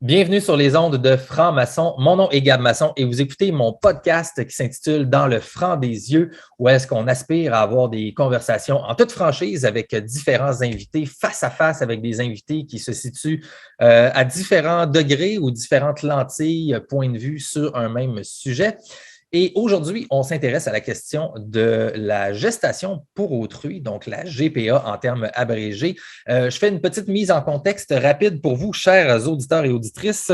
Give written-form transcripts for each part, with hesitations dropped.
Bienvenue sur les ondes de Franc-Maçon. Mon nom est Gab Masson et vous écoutez mon podcast qui s'intitule Dans le franc des yeux, où est-ce qu'on aspire à avoir des conversations en toute franchise avec différents invités, face à face avec des invités qui se situent à différents degrés ou différentes lentilles, points de vue sur un même sujet. Et aujourd'hui, on s'intéresse à la question de la gestation pour autrui, donc la GPA en termes abrégés. Je fais une petite mise en contexte rapide pour vous, chers auditeurs et auditrices.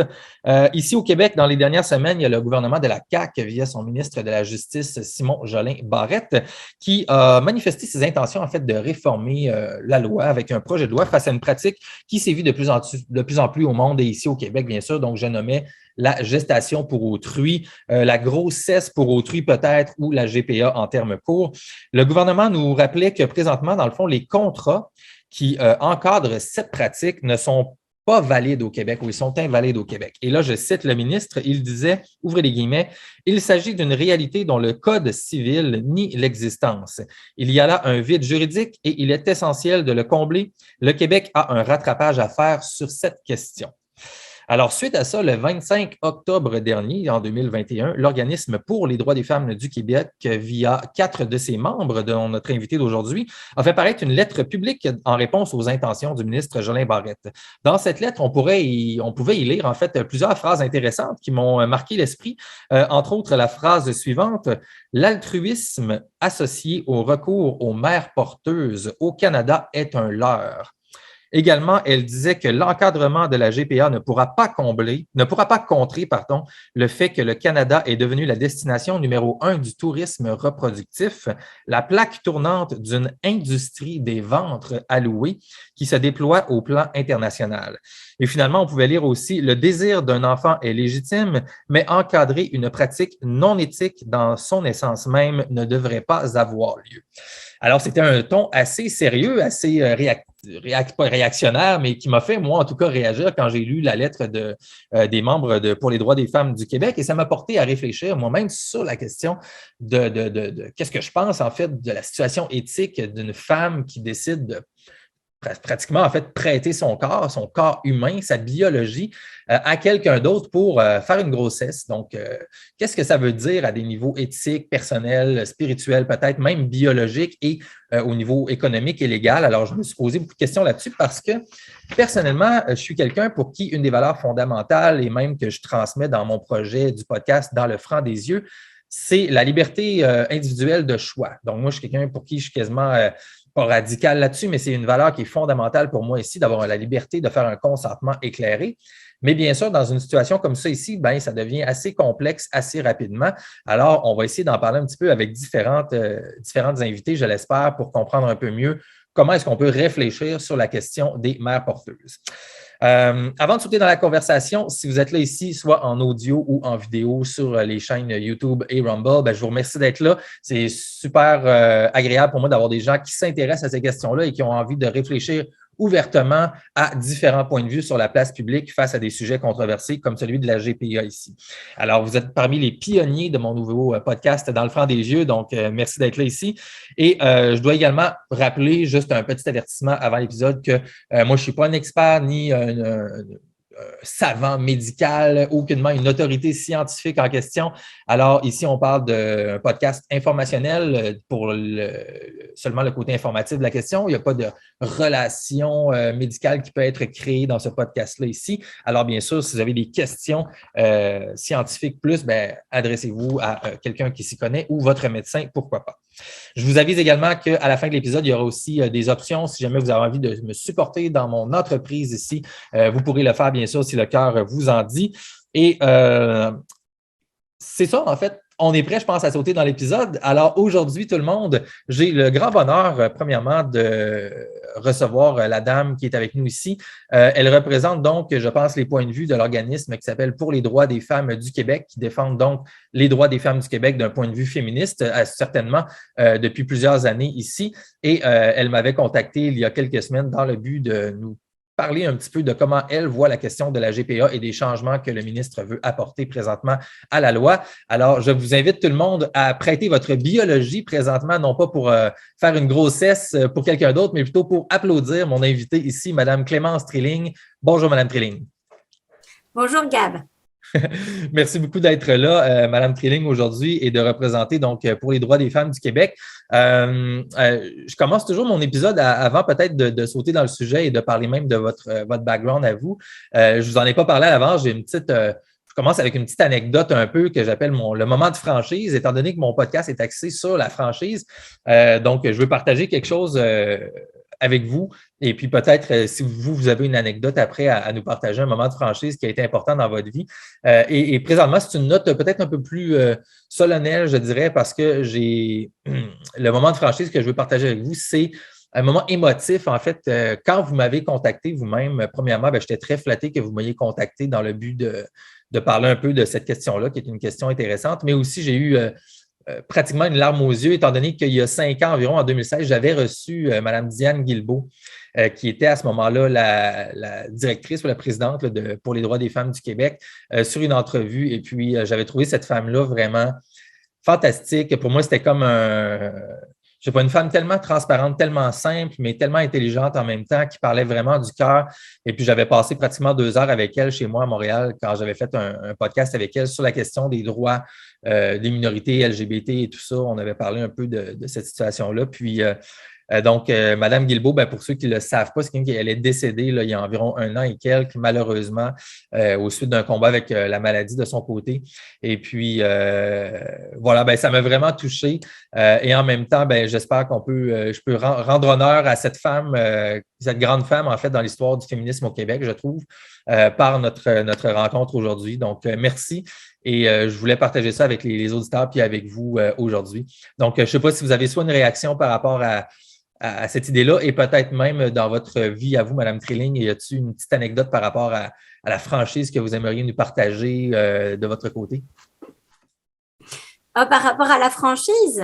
Ici au Québec, dans les dernières semaines, il y a le gouvernement de la CAQ, via son ministre de la Justice, Simon Jolin Barrette, qui a manifesté ses intentions en fait de réformer la loi avec un projet de loi face à une pratique qui sévit de plus en plus au monde et ici au Québec, bien sûr. Donc, je nommais la gestation pour autrui, la grossesse pour autrui peut-être ou la GPA en termes courts. Le gouvernement nous rappelait que présentement, dans le fond, les contrats qui encadrent cette pratique ne sont pas valides au Québec ou ils sont invalides au Québec. Et là, je cite le ministre, il disait, ouvrez les guillemets, « Il s'agit d'une réalité dont le Code civil nie l'existence. Il y a là un vide juridique et il est essentiel de le combler. Le Québec a un rattrapage à faire sur cette question. » Alors, suite à ça, le 25 octobre dernier, en 2021, l'Organisme pour les droits des femmes du Québec, via 4 de ses membres, dont notre invité d'aujourd'hui, a fait paraître une lettre publique en réponse aux intentions du ministre Jolin Barrette. Dans cette lettre, on pouvait y lire en fait plusieurs phrases intéressantes qui m'ont marqué l'esprit, entre autres la phrase suivante, « L'altruisme associé au recours aux mères porteuses au Canada est un leurre. » Également, elle disait que l'encadrement de la GPA ne pourra pas contrer, le fait que le Canada est devenu la destination numéro 1 du tourisme reproductif, la plaque tournante d'une industrie des ventres alloués qui se déploie au plan international. Et finalement, on pouvait lire aussi « Le désir d'un enfant est légitime, mais encadrer une pratique non éthique dans son essence même ne devrait pas avoir lieu. » Alors, c'était un ton assez sérieux, assez pas réactionnaire, mais qui m'a fait, moi, en tout cas, réagir quand j'ai lu la lettre des membres pour les droits des femmes du Québec. Et ça m'a porté à réfléchir moi-même sur la question de qu'est-ce que je pense, en fait, de la situation éthique d'une femme qui décide de pratiquement, en fait, prêter son corps humain, sa biologie à quelqu'un d'autre pour faire une grossesse. Donc, qu'est-ce que ça veut dire à des niveaux éthiques, personnels, spirituels, peut-être même biologiques et au niveau économique et légal? Alors, je me suis posé beaucoup de questions là-dessus parce que, personnellement, je suis quelqu'un pour qui une des valeurs fondamentales et même que je transmets dans mon projet du podcast Dans le franc des yeux, c'est la liberté individuelle de choix. Donc, moi, je suis quelqu'un pour qui je suis quasiment pas radical là-dessus, mais c'est une valeur qui est fondamentale pour moi ici, d'avoir la liberté de faire un consentement éclairé. Mais bien sûr, dans une situation comme ça ici, ben, ça devient assez complexe assez rapidement. Alors, on va essayer d'en parler un petit peu avec différentes invités, je l'espère, pour comprendre un peu mieux comment est-ce qu'on peut réfléchir sur la question des mères porteuses. Avant de sauter dans la conversation, si vous êtes là ici, soit en audio ou en vidéo sur les chaînes YouTube et Rumble, ben, je vous remercie d'être là. C'est super agréable pour moi d'avoir des gens qui s'intéressent à ces questions-là et qui ont envie de réfléchir ouvertement à différents points de vue sur la place publique face à des sujets controversés comme celui de la GPA ici. Alors, vous êtes parmi les pionniers de mon nouveau podcast Dans le franc des yeux, donc merci d'être là ici. Et je dois également rappeler, juste un petit avertissement avant l'épisode, que moi, je ne suis pas un expert ni un savant médical, aucunement une autorité scientifique en question. Alors, ici, on parle d'un podcast informationnel pour seulement le côté informatif de la question. Il n'y a pas de relation médicale qui peut être créée dans ce podcast-là ici. Alors, bien sûr, si vous avez des questions scientifiques plus, ben, adressez-vous à quelqu'un qui s'y connaît ou votre médecin, pourquoi pas. Je vous avise également qu'à la fin de l'épisode, il y aura aussi des options. Si jamais vous avez envie de me supporter dans mon entreprise ici, vous pourrez le faire, bien sûr, si le cœur vous en dit. Et c'est ça, en fait. On est prêt, je pense, à sauter dans l'épisode. Alors, aujourd'hui, tout le monde, j'ai le grand bonheur, premièrement, de recevoir la dame qui est avec nous ici. Elle représente donc, je pense, les points de vue de l'organisme qui s'appelle Pour les droits des femmes du Québec, qui défendent donc les droits des femmes du Québec d'un point de vue féministe, certainement depuis plusieurs années ici. Et elle m'avait contacté il y a quelques semaines dans le but de nous parler un petit peu de comment elle voit la question de la GPA et des changements que le ministre veut apporter présentement à la loi. Alors, je vous invite tout le monde à prêter votre biologie présentement, non pas pour faire une grossesse pour quelqu'un d'autre, mais plutôt pour applaudir mon invité ici, Mme Clémence Trilling. Bonjour, Mme Trilling. Bonjour Gab. Merci beaucoup d'être là, Madame Trilling, aujourd'hui et de représenter donc pour les droits des femmes du Québec. Je commence toujours mon épisode avant peut-être de sauter dans le sujet et de parler même de votre background à vous. Je vous en ai pas parlé à l'avance. J'ai une petite. Je commence avec une petite anecdote un peu que j'appelle le moment de franchise, étant donné que mon podcast est axé sur la franchise. Donc, je veux partager quelque chose avec vous. Et puis peut-être, si vous avez une anecdote après à nous partager un moment de franchise qui a été important dans votre vie. Et présentement, c'est une note peut-être un peu plus solennelle, je dirais, parce que j'ai le moment de franchise que je veux partager avec vous, c'est un moment émotif. En fait, quand vous m'avez contacté vous-même, premièrement, j'étais très flatté que vous m'ayez contacté dans le but de parler un peu de cette question-là, qui est une question intéressante, mais aussi j'ai eu pratiquement une larme aux yeux, étant donné qu'il y a 5 ans environ, en 2016, j'avais reçu Mme Diane Guilbeault, qui était à ce moment-là la directrice ou la présidente pour les droits des femmes du Québec, sur une entrevue. Et puis, j'avais trouvé cette femme-là vraiment fantastique. Pour moi, c'était comme je sais pas, une femme tellement transparente, tellement simple, mais tellement intelligente en même temps, qui parlait vraiment du cœur. Et puis, j'avais passé pratiquement 2 heures avec elle chez moi à Montréal quand j'avais fait un podcast avec elle sur la question des droits des minorités LGBT et tout ça. On avait parlé un peu de cette situation-là. Puis, donc, Mme Guilbeault, pour ceux qui ne le savent pas, c'est qu'elle est décédée là, il y a environ 1 an et quelques, malheureusement, au suite d'un combat avec la maladie de son côté. Et puis, voilà, ça m'a vraiment touché. Et en même temps, j'espère je peux rendre honneur à cette femme, cette grande femme, en fait, dans l'histoire du féminisme au Québec, je trouve, par notre rencontre aujourd'hui. Donc, merci. Et je voulais partager ça avec les auditeurs puis avec vous aujourd'hui. Donc, je ne sais pas si vous avez soit une réaction par rapport à cette idée-là et peut-être même dans votre vie à vous, Mme Trilling, y a-t-il une petite anecdote par rapport à la franchise que vous aimeriez nous partager de votre côté? Par rapport à la franchise,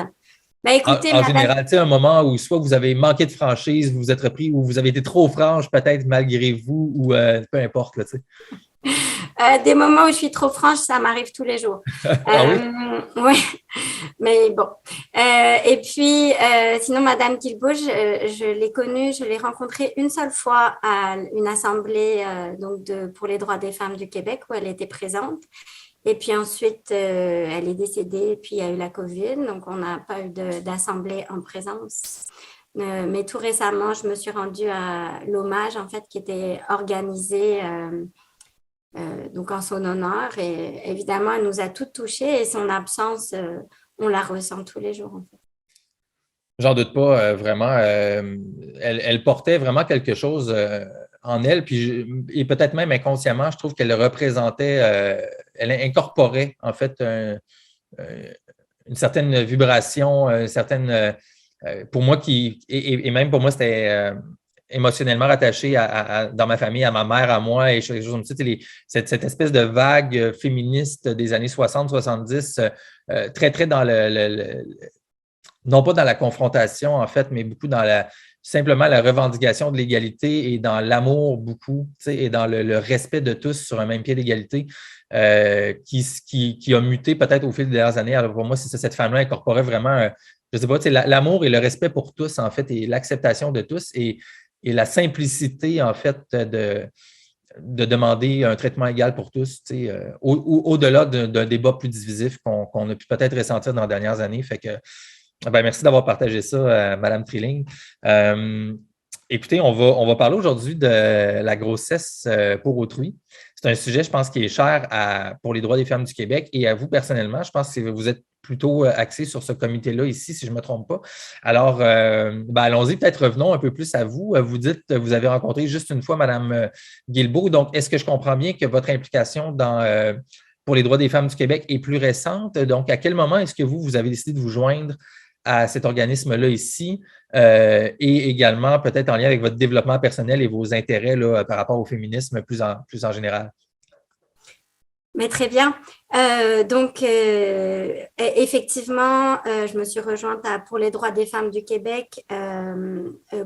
écoutez, en madame. général, tu sais, un moment où soit vous avez manqué de franchise, vous vous êtes repris, ou vous avez été trop franche, peut-être malgré vous, ou peu importe, là, tu sais. Des moments où je suis trop franche, ça m'arrive tous les jours. Ah oui? Ouais, mais bon. Et puis, sinon, Madame Guilbeault, je l'ai connue, je l'ai rencontrée une seule fois à une assemblée pour les droits des femmes du Québec où elle était présente. Et puis ensuite, elle est décédée, et puis il y a eu la COVID, donc on n'a pas eu d'assemblée en présence. Mais tout récemment, je me suis rendue à l'hommage, en fait, qui était organisé donc en son honneur. Et évidemment, elle nous a toutes touchées et son absence, on la ressent tous les jours, en fait. J'en doute pas, vraiment. Elle portait vraiment quelque chose en elle, et peut-être même inconsciemment, je trouve qu'elle représentait, elle incorporait en fait une certaine vibration, une certaine, pour moi et même pour moi, c'était émotionnellement rattaché dans ma famille, à ma mère, à moi, et quelque chose comme ça. Cette espèce de vague féministe des années 60-70, très, très dans non pas dans la confrontation, en fait, mais beaucoup dans simplement la revendication de l'égalité et dans l'amour beaucoup, et dans le respect de tous sur un même pied d'égalité, qui a muté peut-être au fil des dernières années. Alors pour moi, c'est ça, cette femme-là incorporait vraiment, je ne sais pas, l'amour et le respect pour tous, en fait, et l'acceptation de tous et la simplicité, en fait, de demander un traitement égal pour tous, au-delà d'un débat plus divisif qu'on a pu peut-être ressentir dans les dernières années. Fait que merci d'avoir partagé ça, Mme Trilling. Écoutez, on va parler aujourd'hui de la grossesse pour autrui. C'est un sujet, je pense, qui est cher pour les droits des femmes du Québec et à vous personnellement. Je pense que vous êtes plutôt axé sur ce comité-là ici, si je ne me trompe pas. Alors, allons-y, peut-être revenons un peu plus à vous. Vous dites que vous avez rencontré juste une fois Mme Guilbeault. Donc, est-ce que je comprends bien que votre implication pour les droits des femmes du Québec est plus récente? Donc, à quel moment est-ce que vous avez décidé de vous joindre à cet organisme-là ici et également peut-être en lien avec votre développement personnel et vos intérêts là, par rapport au féminisme plus en général? Mais très bien. Effectivement, je me suis rejointe pour les droits des femmes du Québec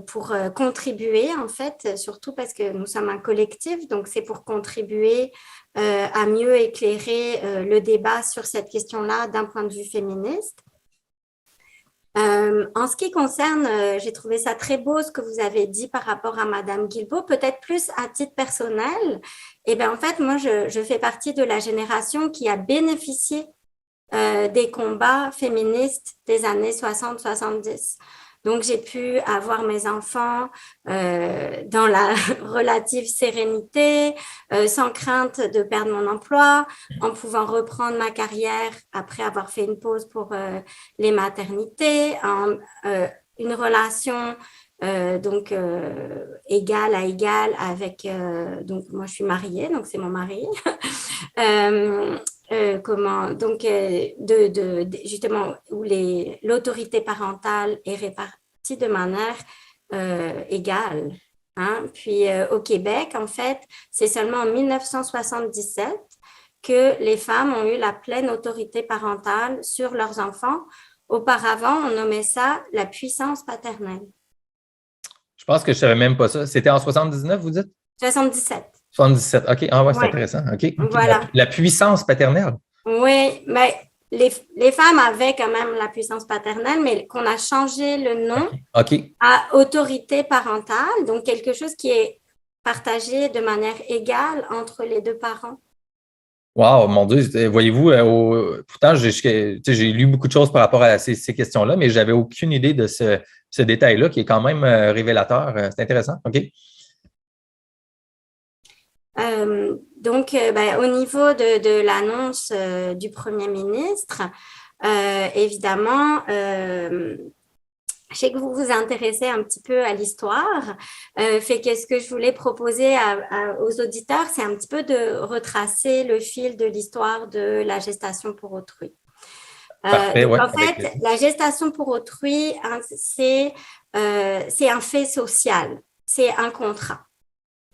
pour contribuer, en fait, surtout parce que nous sommes un collectif, donc c'est pour contribuer à mieux éclairer le débat sur cette question-là d'un point de vue féministe. En ce qui concerne, j'ai trouvé ça très beau ce que vous avez dit par rapport à Madame Guilbeault, peut-être plus à titre personnel. Eh bien, en fait, moi, je fais partie de la génération qui a bénéficié des combats féministes des années 60-70. Donc, j'ai pu avoir mes enfants dans la relative sérénité, sans crainte de perdre mon emploi, en pouvant reprendre ma carrière après avoir fait une pause pour les maternités, une relation égal à égal avec donc moi je suis mariée donc c'est mon mari justement où l'autorité parentale est répartie de manière égale, hein. Puis au Québec en fait c'est seulement en 1977 que les femmes ont eu la pleine autorité parentale sur leurs enfants. Auparavant on nommait ça la puissance paternelle. Je pense que je ne savais même pas ça. C'était en 79, vous dites? 77. 77, OK. Ah ouais, c'est Ouais. intéressant. OK. Voilà. La puissance paternelle. Oui, mais les femmes avaient quand même la puissance paternelle, mais qu'on a changé le nom OK. à autorité parentale, donc quelque chose qui est partagé de manière égale entre les deux parents. Wow, mon Dieu, voyez-vous, pourtant, j'ai lu beaucoup de choses par rapport à ces questions-là, mais je n'avais aucune idée de ce détail-là qui est quand même révélateur. C'est intéressant. OK. Au niveau de l'annonce du Premier ministre, évidemment, je sais que vous vous intéressez un petit peu à l'histoire, fait que ce que je voulais proposer aux auditeurs, c'est un petit peu de retracer le fil de l'histoire de la gestation pour autrui. Parfait, ouais, en fait, la gestation pour autrui, hein, c'est un fait social, c'est un contrat.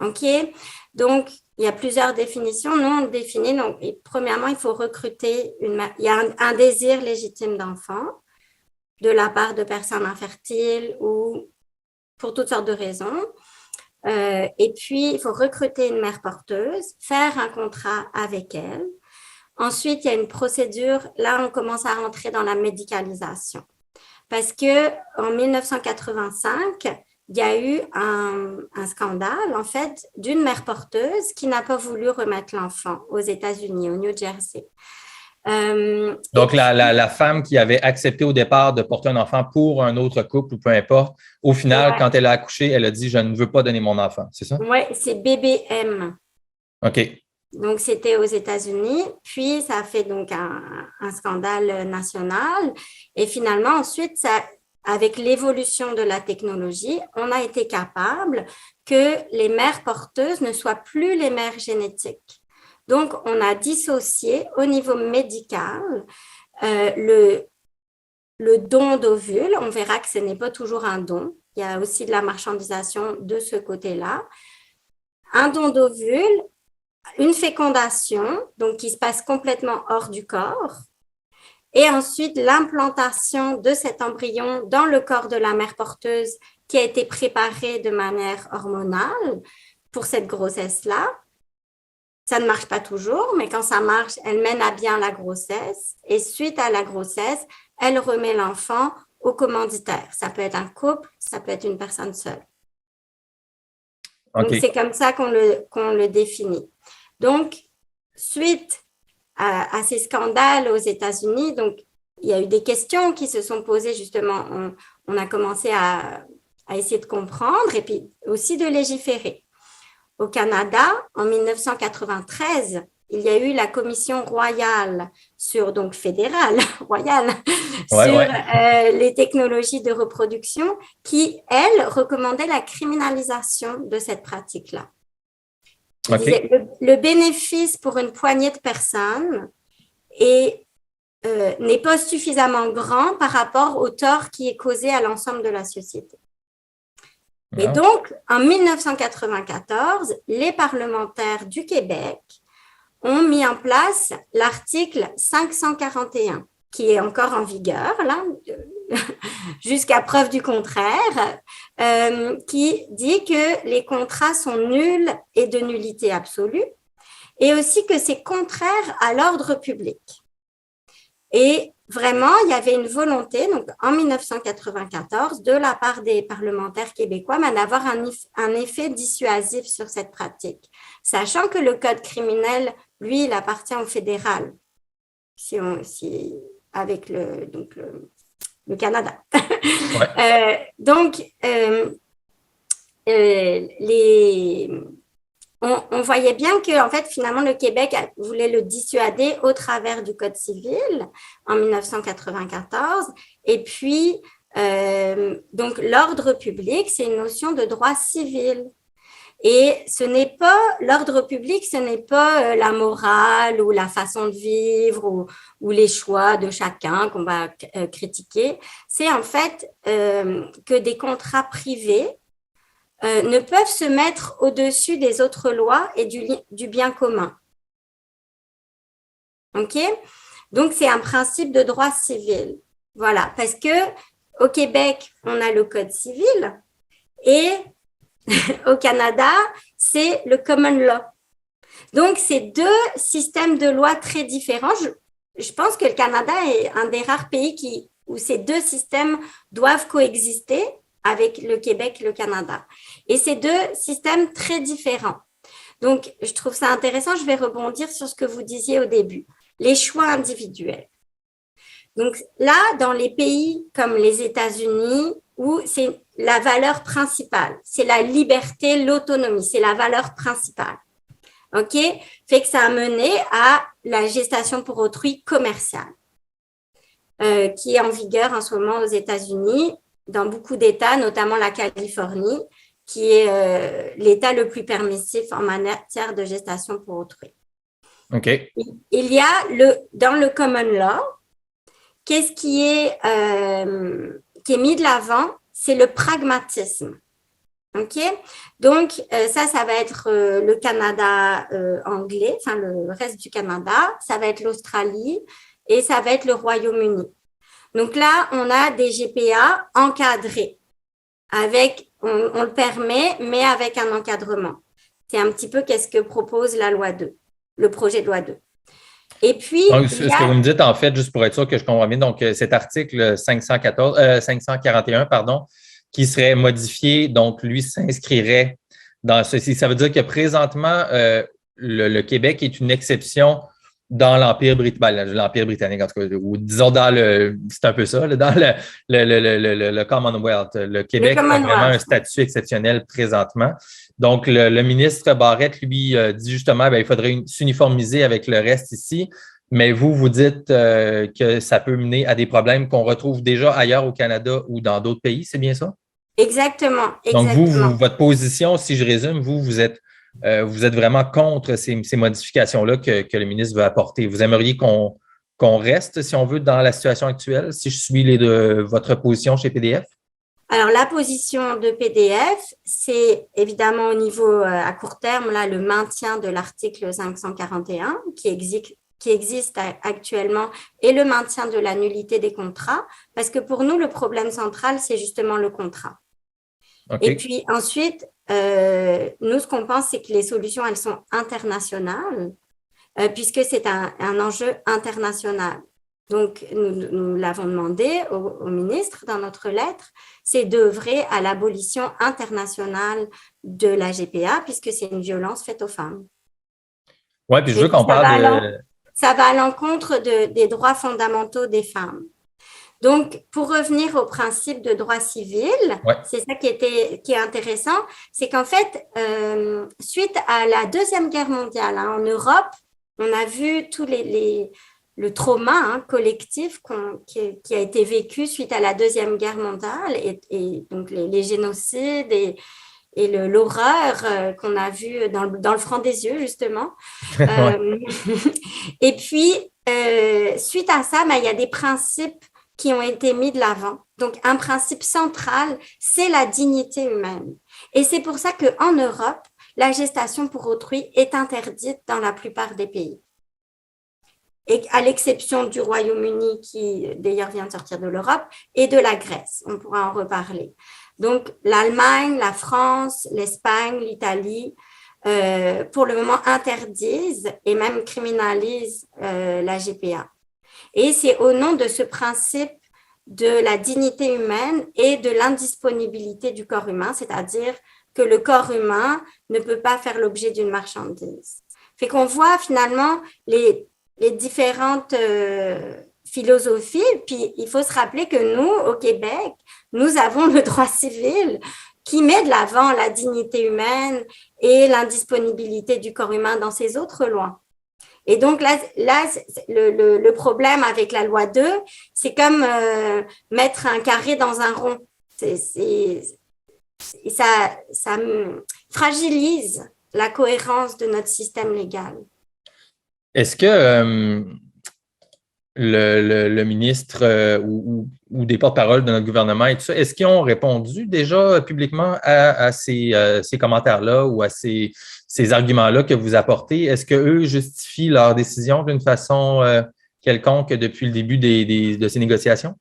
OK? Donc, il y a plusieurs définitions. Nous, on définit, donc, premièrement, il faut recruter il y a un désir légitime d'enfant de la part de personnes infertiles ou pour toutes sortes de raisons. Et puis, il faut recruter une mère porteuse, faire un contrat avec elle. Ensuite, il y a une procédure. Là, on commence à rentrer dans la médicalisation. Parce qu'en 1985, il y a eu un scandale, en fait, d'une mère porteuse qui n'a pas voulu remettre l'enfant aux États-Unis, au New Jersey. Donc, la femme qui avait accepté au départ de porter un enfant pour un autre couple ou peu importe, au final, quand elle a accouché, elle a dit « Je ne veux pas donner mon enfant ». C'est ça? Oui, c'est BBM. OK. Donc, c'était aux États-Unis. Puis, ça a fait donc un scandale national. Et finalement, ensuite, avec l'évolution de la technologie, on a été capable que les mères porteuses ne soient plus les mères génétiques. Donc, on a dissocié au niveau médical le don d'ovule. On verra que ce n'est pas toujours un don. Il y a aussi de la marchandisation de ce côté-là. Un don d'ovule, une fécondation, donc qui se passe complètement hors du corps, et ensuite l'implantation de cet embryon dans le corps de la mère porteuse qui a été préparée de manière hormonale pour cette grossesse-là. Ça ne marche pas toujours, mais quand ça marche, elle mène à bien la grossesse et suite à la grossesse, elle remet l'enfant au commanditaire. Ça peut être un couple, ça peut être une personne seule. Okay. Donc, c'est comme ça qu'on le définit. Donc, suite à ces scandales aux États-Unis, donc il y a eu des questions qui se sont posées justement. On a commencé à essayer de comprendre et puis aussi de légiférer. Au Canada, en 1993, il y a eu la commission royale fédérale royale sur les technologies de reproduction qui, elle, recommandait la criminalisation de cette pratique-là. Okay. Le bénéfice pour une poignée de personnes n'est pas suffisamment grand par rapport au tort qui est causé à l'ensemble de la société. Et donc, en 1994, les parlementaires du Québec ont mis en place l'article 541, qui est encore en vigueur, là, jusqu'à preuve du contraire, qui dit que les contrats sont nuls et de nullité absolue, et aussi que c'est contraire à l'ordre public. Et vraiment, il y avait une volonté, donc en 1994, de la part des parlementaires québécois, d'avoir un effet dissuasif sur cette pratique, sachant que le code criminel, lui, il appartient au fédéral, avec le Canada. Ouais. On voyait bien que, en fait, finalement, le Québec voulait le dissuader au travers du Code civil en 1994. Et puis, donc, l'ordre public, c'est une notion de droit civil. Et l'ordre public, ce n'est pas la morale ou la façon de vivre ou les choix de chacun qu'on va critiquer. C'est en fait que des contrats privés ne peuvent se mettre au-dessus des autres lois et du bien commun. OK? Donc, c'est un principe de droit civil. Voilà, parce que au Québec, on a le Code civil et au Canada, c'est le common law. Donc, c'est deux systèmes de loi très différents. Je pense que le Canada est un des rares pays où ces deux systèmes doivent coexister avec le Québec et le Canada. Et c'est deux systèmes très différents. Donc, je trouve ça intéressant. Je vais rebondir sur ce que vous disiez au début. Les choix individuels. Donc là, dans les pays comme les États-Unis, où c'est la valeur principale, c'est la liberté, l'autonomie, c'est la valeur principale. OK? Fait que ça a mené à la gestation pour autrui commerciale, qui est en vigueur en ce moment aux États-Unis, dans beaucoup d'États, notamment la Californie, qui est l'État le plus permissif en matière de gestation pour autrui. OK. Il y a dans le common law, qu'est-ce qui est mis de l'avant? C'est le pragmatisme. OK? Donc, ça va être le Canada anglais, enfin le reste du Canada, ça va être l'Australie et ça va être le Royaume-Uni. Donc là, on a des GPA encadrés. On le permet, mais avec un encadrement. C'est un petit peu qu'est-ce que propose la loi 2, le projet de loi 2. Et puis, donc, ce que vous me dites, en fait, juste pour être sûr que je comprends bien, donc cet article 541, pardon, qui serait modifié, donc lui s'inscrirait dans ceci. Ça veut dire que présentement, le Québec est une exception dans l'Empire britannique, en tout cas, ou disons c'est un peu ça, dans le Commonwealth. Le Québec a vraiment un statut exceptionnel présentement. Donc, le ministre Barrette, lui, dit justement, il faudrait s'uniformiser avec le reste ici. Mais vous dites que ça peut mener à des problèmes qu'on retrouve déjà ailleurs au Canada ou dans d'autres pays, c'est bien ça? Exactement. Donc, votre position, si je résume, vous êtes vraiment contre ces modifications-là que le ministre veut apporter. Vous aimeriez qu'on reste, si on veut, dans la situation actuelle, si je suis votre position chez PDF? Alors, la position de PDF, c'est évidemment au niveau à court terme, là, le maintien de l'article 541 qui existe actuellement et le maintien de la nullité des contrats, parce que pour nous, le problème central, c'est justement le contrat. Okay. Et puis ensuite, nous, ce qu'on pense, c'est que les solutions, elles sont internationales, puisque c'est un enjeu international. Donc, nous l'avons demandé au ministre dans notre lettre, c'est d'œuvrer à l'abolition internationale de la GPA, puisque c'est une violence faite aux femmes. Oui, puis je veux qu'on parle ça va à l'encontre des droits fondamentaux des femmes. Donc, pour revenir au principe de droit civil, c'est ça qui est intéressant, c'est qu'en fait, suite à la Deuxième Guerre mondiale, en Europe, on a vu tout le trauma collectif qui a été vécu suite à la Deuxième Guerre mondiale et donc les génocides et l'horreur qu'on a vue dans le franc des yeux, justement. Et puis, suite à ça, il y a des principes qui ont été mis de l'avant. Donc, un principe central, c'est la dignité humaine. Et c'est pour ça qu'en Europe, la gestation pour autrui est interdite dans la plupart des pays. Et à l'exception du Royaume-Uni, qui d'ailleurs vient de sortir de l'Europe, et de la Grèce. On pourra en reparler. Donc, l'Allemagne, la France, l'Espagne, l'Italie, pour le moment, interdisent et même criminalisent la GPA. Et c'est au nom de ce principe de la dignité humaine et de l'indisponibilité du corps humain, c'est-à-dire que le corps humain ne peut pas faire l'objet d'une marchandise. Fait qu'on voit finalement les différentes philosophies, puis il faut se rappeler que nous, au Québec, nous avons le droit civil qui met de l'avant la dignité humaine et l'indisponibilité du corps humain dans ses autres lois. Et donc là le problème avec la loi 2, c'est comme mettre un carré dans un rond. Ça fragilise la cohérence de notre système légal. Est-ce que le ministre ou des porte-paroles de notre gouvernement et tout ça, est-ce qu'ils ont répondu déjà publiquement à ces commentaires-là ou à ces arguments-là que vous apportez? Est-ce qu'eux justifient leur décision d'une façon quelconque depuis le début de ces négociations?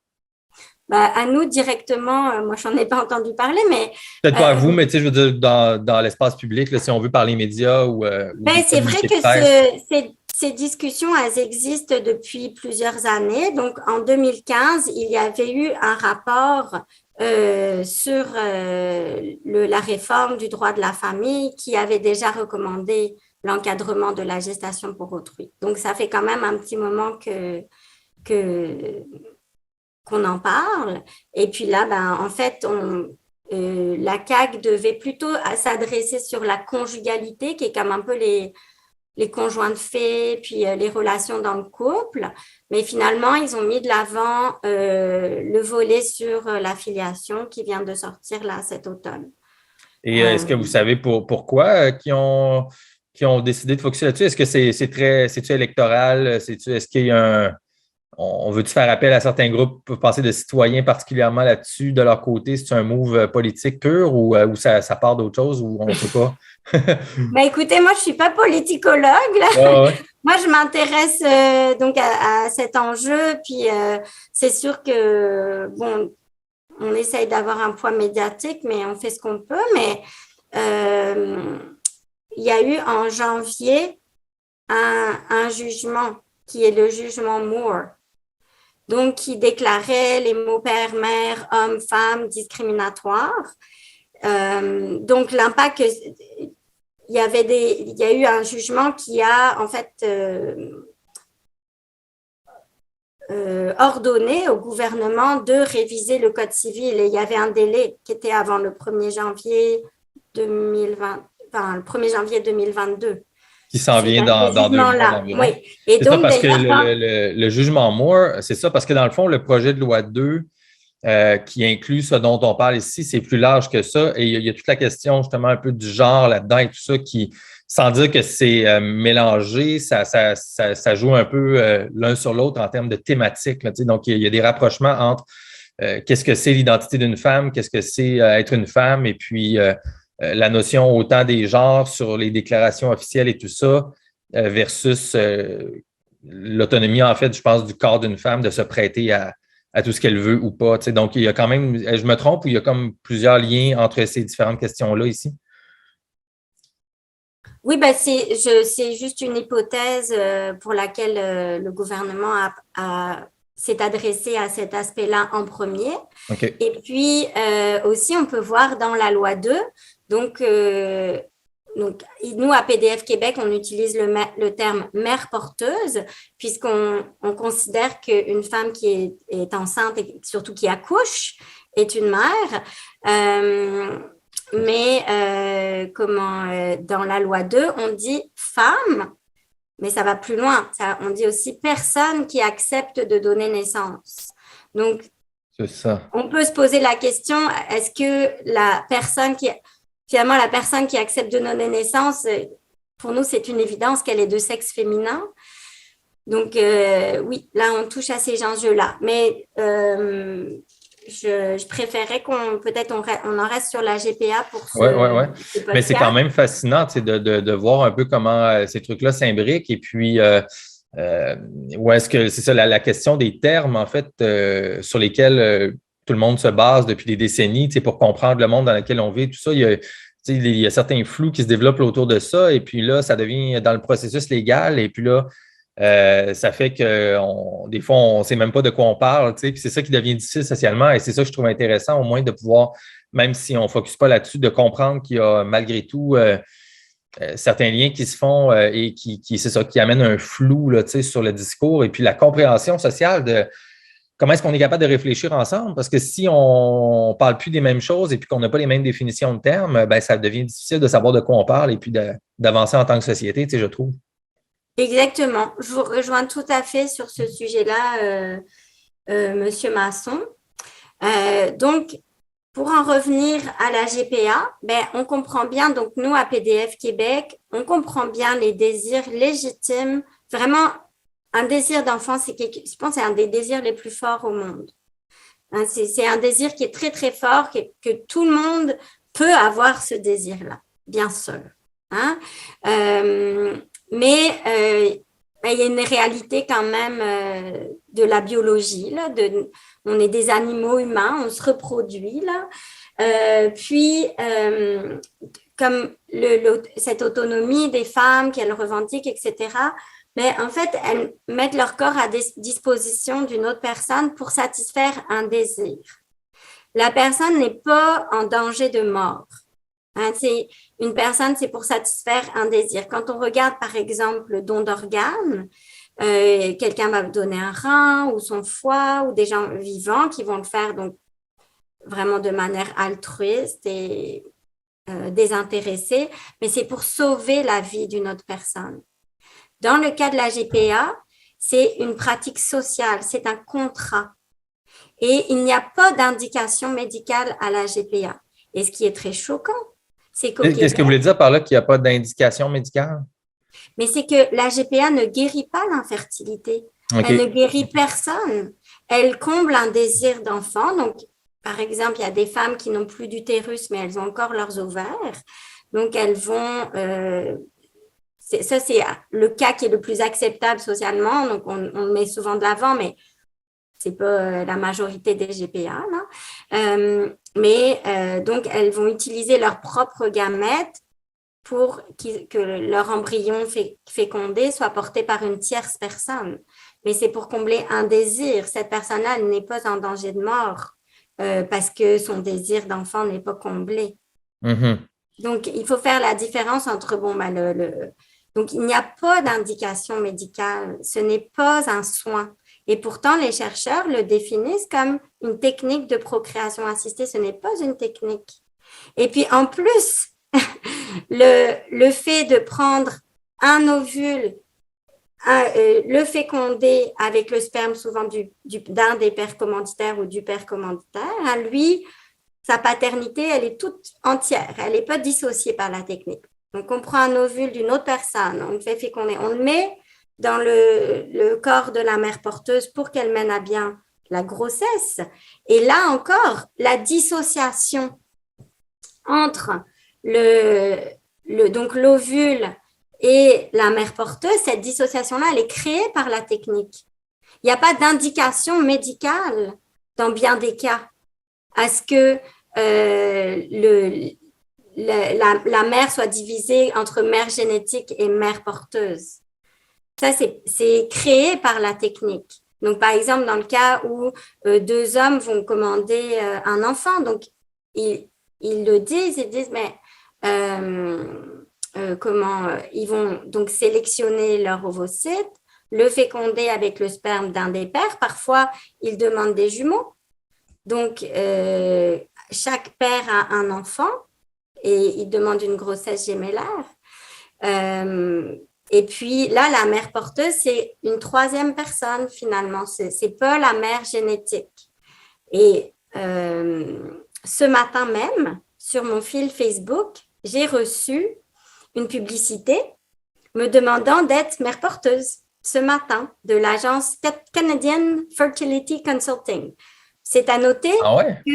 À nous directement, moi, je n'en ai pas entendu parler, mais… Peut-être pas à vous, mais tu sais, je veux dire, dans l'espace public, là, si on veut parler médias ou… c'est vrai que ces discussions, elles existent depuis plusieurs années. Donc, en 2015, il y avait eu un rapport sur la réforme du droit de la famille qui avait déjà recommandé l'encadrement de la gestation pour autrui. Donc, ça fait quand même un petit moment qu'on en parle. Et puis là, en fait, la CAQ devait plutôt s'adresser sur la conjugalité, qui est comme un peu les conjoints de fait, puis les relations dans le couple. Mais finalement, ils ont mis de l'avant le volet sur la filiation qui vient de sortir là cet automne. Et est-ce que vous savez pourquoi qu'ils ont décidé de focusser là-dessus? Est-ce que c'est-tu électoral? Est-ce qu'il y a on veut-tu faire appel à certains groupes pour passer de citoyens particulièrement là-dessus de leur côté? C'est un move politique pur ou ça part d'autre chose ou on ne sait pas? Écoutez, moi, je ne suis pas politicologue. Là. Ouais. Moi, je m'intéresse donc à cet enjeu. Puis, c'est sûr que, bon, on essaye d'avoir un poids médiatique, mais on fait ce qu'on peut. Mais il y a eu en janvier un jugement qui est le jugement Moore. Donc, qui déclarait les mots père, mère, homme, femme discriminatoires. Donc, l'impact, il y a eu un jugement qui a en fait ordonné au gouvernement de réviser le Code civil. Et il y avait un délai qui était avant le 1er janvier 2022. Qui s'en vient dans 2 mois environ. Oui. Et donc, ça parce que le jugement Moore, c'est ça parce que dans le fond, le projet de loi 2 qui inclut ce dont on parle ici, c'est plus large que ça. Et il y a toute la question justement un peu du genre là-dedans et tout ça qui, sans dire que c'est mélangé, ça joue un peu l'un sur l'autre en termes de thématiques. Là, donc, il y a des rapprochements entre qu'est-ce que c'est l'identité d'une femme, qu'est-ce que c'est être une femme et puis… la notion autant des genres sur les déclarations officielles et tout ça versus l'autonomie, en fait, je pense, du corps d'une femme de se prêter à tout ce qu'elle veut ou pas. Donc, il y a quand même, je me trompe, ou il y a comme plusieurs liens entre ces différentes questions-là ici? Oui, c'est juste une hypothèse pour laquelle le gouvernement s'est adressé à cet aspect-là en premier. Okay. Et puis, aussi, on peut voir dans la loi 2, donc nous, à PDF Québec, on utilise le terme mère porteuse, puisqu'on considère qu'une femme qui est enceinte et surtout qui accouche est une mère. Mais dans la loi 2, on dit femme, mais ça va plus loin. On dit aussi personne qui accepte de donner naissance. Donc, c'est ça. On peut se poser la question, est-ce que la personne qui accepte de donner naissance, pour nous, c'est une évidence qu'elle est de sexe féminin. Donc, oui, là, on touche à ces enjeux-là. Mais je préférais qu'on en reste sur la GPA pour ce podcast. Mais c'est quand même fascinant de voir un peu comment ces trucs-là s'imbriquent. Et puis, où est-ce que c'est ça, la question des termes, en fait, sur lesquels tout le monde se base depuis des décennies, pour comprendre le monde dans lequel on vit, tout ça, il y a certains flous qui se développent autour de ça. Et puis là, ça devient dans le processus légal. Et puis là, Ça fait que des fois, on ne sait même pas de quoi on parle, tu sais, puis c'est ça qui devient difficile socialement et c'est ça que je trouve intéressant, au moins de pouvoir, même si on ne focus pas là-dessus, de comprendre qu'il y a malgré tout certains liens qui se font et c'est ça, qui amènent un flou là, tu sais, sur le discours et puis la compréhension sociale de comment est-ce qu'on est capable de réfléchir ensemble? Parce que si on ne parle plus des mêmes choses et puis qu'on n'a pas les mêmes définitions de termes, ben, ça devient difficile de savoir de quoi on parle et puis d'avancer en tant que société, tu sais, je trouve. Exactement. Je vous rejoins tout à fait sur ce sujet-là, Monsieur Masson. Donc, pour en revenir à la GPA, ben, on comprend bien, donc nous, à PDF Québec, on comprend bien les désirs légitimes. Vraiment, un désir d'enfant, je pense, c'est un des désirs les plus forts au monde. Hein, c'est un désir qui est très, très fort, que tout le monde peut avoir ce désir-là, bien sûr. Hein? Mais ben, il y a une réalité quand même de la biologie. Là, on est des animaux humains, on se reproduit. Là. Puis, comme cette autonomie des femmes qu'elles revendiquent, etc., mais en fait, elles mettent leur corps à disposition d'une autre personne pour satisfaire un désir. La personne n'est pas en danger de mort. Hein, une personne, c'est pour satisfaire un désir. Quand on regarde, par exemple, le don d'organes, quelqu'un va donner un rein ou son foie ou des gens vivants qui vont le faire donc vraiment de manière altruiste et désintéressée, mais c'est pour sauver la vie d'une autre personne. Dans le cas de la GPA, c'est une pratique sociale, c'est un contrat. Et il n'y a pas d'indication médicale à la GPA. Et ce qui est très choquant, c'est qu'au Québec… Qu'est-ce que vous voulez dire par là qu'il n'y a pas d'indication médicale? Mais c'est que la GPA ne guérit pas l'infertilité. OK. Elle ne guérit personne. Elle comble un désir d'enfant. Donc, par exemple, il y a des femmes qui n'ont plus d'utérus, mais elles ont encore leurs ovaires. Donc, elles vont… ça, c'est le cas qui est le plus acceptable socialement. Donc, on le met souvent de l'avant, mais c'est pas la majorité des GPA. Là. Donc, elles vont utiliser leurs propres gamètes pour que leur embryon fécondé soit porté par une tierce personne. Mais c'est pour combler un désir. Cette personne-là n'est pas en danger de mort parce que son désir d'enfant n'est pas comblé. Mm-hmm. Donc, il faut faire la différence entre, donc, il n'y a pas d'indication médicale. Ce n'est pas un soin. Et pourtant, les chercheurs le définissent comme une technique de procréation assistée. Ce n'est pas une technique. Et puis, en plus, le fait de prendre un ovule, le féconder avec le sperme souvent d'un des pères commanditaires ou du père commanditaire, hein, lui, sa paternité, elle est toute entière. Elle n'est pas dissociée par la technique. Donc, on prend un ovule d'une autre personne, on le fait féconder, on le met dans le corps de la mère porteuse pour qu'elle mène à bien la grossesse. Et là encore, la dissociation entre donc l'ovule et la mère porteuse, cette dissociation-là, elle est créée par la technique. Il n'y a pas d'indication médicale dans bien des cas à ce que la mère soit divisée entre mère génétique et mère porteuse. Ça, c'est créé par la technique. Donc, par exemple, dans le cas où deux hommes vont commander un enfant, donc ils le disent, mais ils vont donc sélectionner leur ovocyte, le féconder avec le sperme d'un des pères. Parfois, ils demandent des jumeaux. Donc, chaque père a un enfant et il demande une grossesse gémellaire. Et puis là, la mère porteuse, c'est une troisième personne finalement. C'est pas la mère génétique. Et ce matin même, sur mon fil Facebook, j'ai reçu une publicité me demandant d'être mère porteuse ce matin de l'agence Canadian Fertility Consulting. C'est à noter que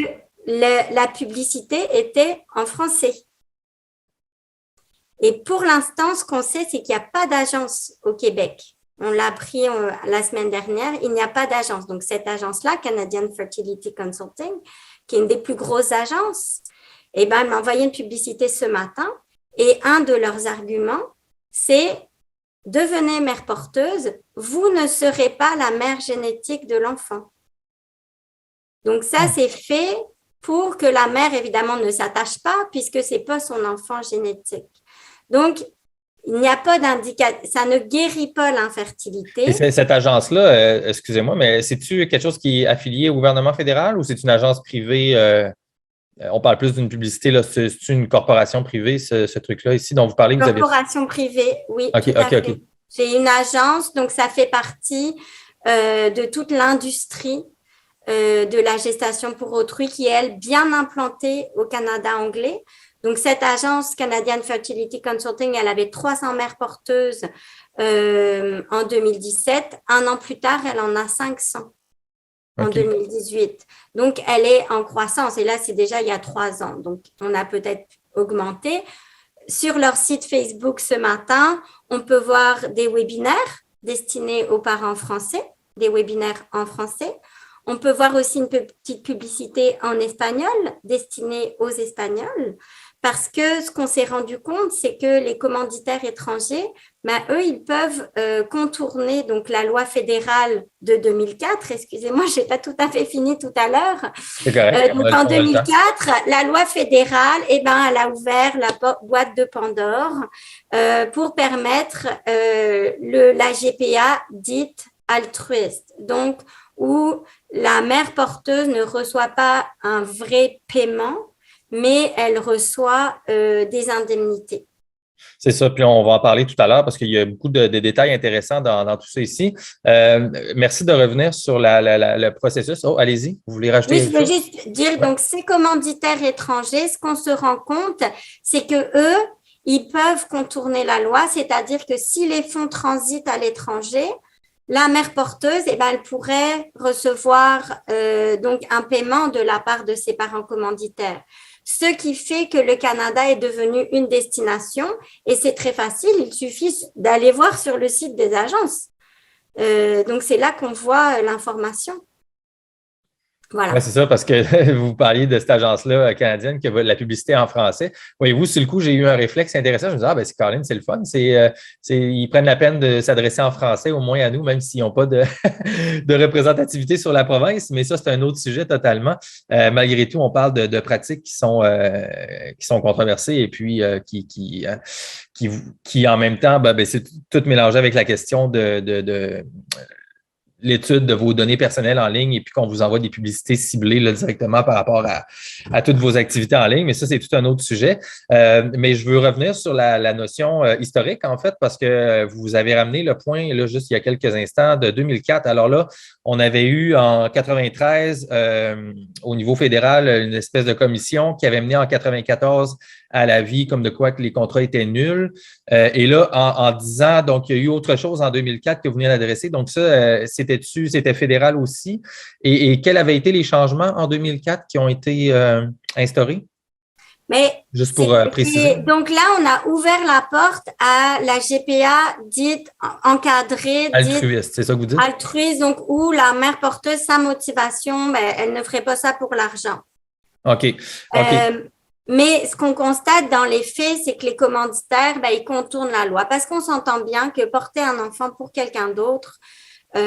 la publicité était en français. Et pour l'instant, ce qu'on sait, c'est qu'il n'y a pas d'agence au Québec. On l'a appris la semaine dernière, il n'y a pas d'agence. Donc, cette agence-là, Canadian Fertility Consulting, qui est une des plus grosses agences, elle m'a envoyé une publicité ce matin et un de leurs arguments, c'est devenez mère porteuse, vous ne serez pas la mère génétique de l'enfant. Donc ça, c'est fait pour que la mère, évidemment, ne s'attache pas puisque ce n'est pas son enfant génétique. Donc, il n'y a pas d'indication, ça ne guérit pas l'infertilité. Et cette agence-là, excusez-moi, mais c'est-tu quelque chose qui est affilié au gouvernement fédéral ou c'est une agence privée? On parle plus d'une publicité, là. C'est une corporation privée, ce truc-là ici dont vous parlez? Corporation privée, oui, OK, tout à fait. OK. C'est une agence, donc ça fait partie de toute l'industrie de la gestation pour autrui qui est, elle, bien implantée au Canada anglais. Donc, cette agence Canadian Fertility Consulting, elle avait 300 mères porteuses en 2017. Un an plus tard, elle en a 500 en 2018. Donc, elle est en croissance. Et là, c'est déjà il y a 3 ans. Donc, on a peut-être augmenté. Sur leur site Facebook ce matin, on peut voir des webinaires destinés aux parents français, des webinaires en français. On peut voir aussi une petite publicité en espagnol destinée aux Espagnols parce que ce qu'on s'est rendu compte, c'est que les commanditaires étrangers, eux, ils peuvent contourner donc la loi fédérale de 2004. Excusez-moi, je n'ai pas tout à fait fini tout à l'heure. C'est correct. Donc en 2004, la loi fédérale, elle a ouvert la boîte de Pandore pour permettre la GPA dite altruiste. Donc, où la mère porteuse ne reçoit pas un vrai paiement, mais elle reçoit des indemnités. C'est ça, puis on va en parler tout à l'heure parce qu'il y a beaucoup de détails intéressants dans tout ça ici. Merci de revenir sur le processus. Oh, allez-y, vous voulez rajouter Oui, je veux juste dire, donc ces commanditaires étrangers, ce qu'on se rend compte, c'est que eux, ils peuvent contourner la loi, c'est-à-dire que si les fonds transitent à l'étranger, la mère porteuse, elle pourrait recevoir donc un paiement de la part de ses parents commanditaires. Ce qui fait que le Canada est devenu une destination et c'est très facile, il suffit d'aller voir sur le site des agences. Donc, c'est là qu'on voit l'information. Voilà. Oui, c'est ça, parce que vous parliez de cette agence-là canadienne qui a la publicité en français. Voyez-vous, sur le coup, j'ai eu un réflexe intéressant. Je me disais, c'est Colin, c'est le fun. Ils prennent la peine de s'adresser en français, au moins à nous, même s'ils n'ont pas de, de représentativité sur la province. Mais ça, c'est un autre sujet totalement. Malgré tout, on parle de pratiques qui sont controversées et puis qui en même temps, c'est tout mélangé avec la question de l'étude de vos données personnelles en ligne et puis qu'on vous envoie des publicités ciblées là, directement par rapport à toutes vos activités en ligne. Mais ça, c'est tout un autre sujet. Mais je veux revenir sur la notion historique, en fait, parce que vous avez ramené le point, là, juste il y a quelques instants, de 2004. Alors là, on avait eu en 93, au niveau fédéral, une espèce de commission qui avait mené en 94 à la vie comme de quoi que les contrats étaient nuls. Et là, en 10 ans, donc, il y a eu autre chose en 2004 que vous venez d'adresser. Donc, ça, c'était fédéral aussi. Et quels avaient été les changements en 2004 qui ont été instaurés? Mais juste pour préciser. Donc là, on a ouvert la porte à la GPA dite encadrée, altruiste, c'est ça que vous dites? Altruiste, donc où la mère porteuse, sa motivation, elle ne ferait pas ça pour l'argent. OK. Mais ce qu'on constate dans les faits, c'est que les commanditaires, ils contournent la loi parce qu'on s'entend bien que porter un enfant pour quelqu'un d'autre, il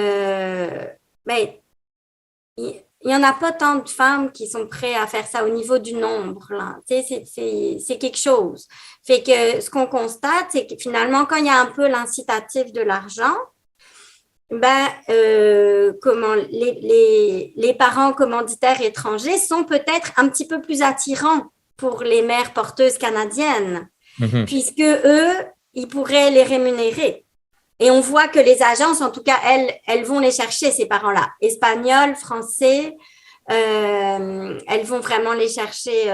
n'y en a pas tant de femmes qui sont prêtes à faire ça au niveau du nombre. Là. C'est quelque chose. Fait que ce qu'on constate, c'est que finalement, quand il y a un peu l'incitatif de l'argent, comment les parents commanditaires étrangers sont peut-être un petit peu plus attirants pour les mères porteuses canadiennes, puisque eux, ils pourraient les rémunérer. Et on voit que les agences, en tout cas, elles vont les chercher, ces parents-là. Espagnols, français, elles vont vraiment les chercher.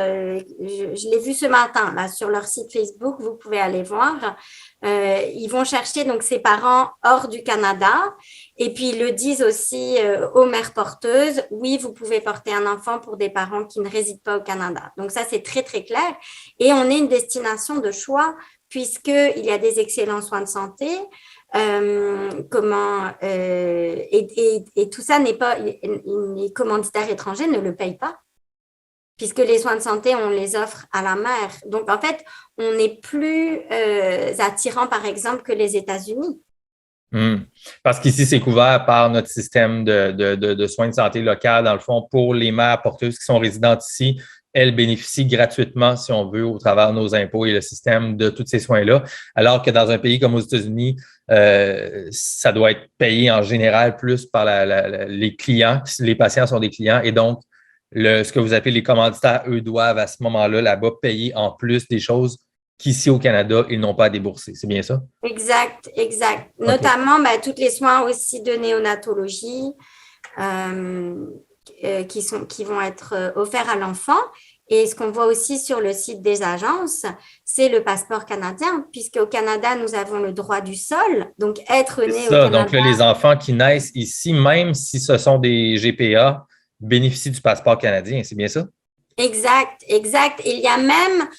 Je l'ai vu ce matin, là, sur leur site Facebook, vous pouvez aller voir. Ils vont chercher donc ces parents hors du Canada. Et puis, ils le disent aussi aux mères porteuses, oui, vous pouvez porter un enfant pour des parents qui ne résident pas au Canada. Donc, ça, c'est très, très clair. Et on est une destination de choix puisqu'il y a des excellents soins de santé. Et tout ça n'est pas, les commanditaires étrangers ne le payent pas. puisque les soins de santé, on les offre à la mère. Donc, en fait, on est plus attirant, par exemple, que les États-Unis. Parce qu'ici, c'est couvert par notre système de soins de santé local. Dans le fond, pour les mères porteuses qui sont résidentes ici, elles bénéficient gratuitement, si on veut, au travers de nos impôts et le système de tous ces soins-là. Alors que dans un pays comme aux États-Unis, ça doit être payé en général plus par les clients. Les patients sont des clients et donc, ce que vous appelez les commanditaires, eux, doivent à ce moment-là, là-bas, payer en plus des choses qu'ici au Canada, ils n'ont pas à débourser. C'est bien ça? Exact. Okay. Notamment, tous les soins aussi de néonatologie qui vont être offerts à l'enfant. Et ce qu'on voit aussi sur le site des agences, c'est le passeport canadien, puisqu'au Canada, nous avons le droit du sol. Donc, être né au Canada. Donc, là, les enfants qui naissent ici, même si ce sont des GPA, bénéficient du passeport canadien. C'est bien ça? Exact. Il y a même,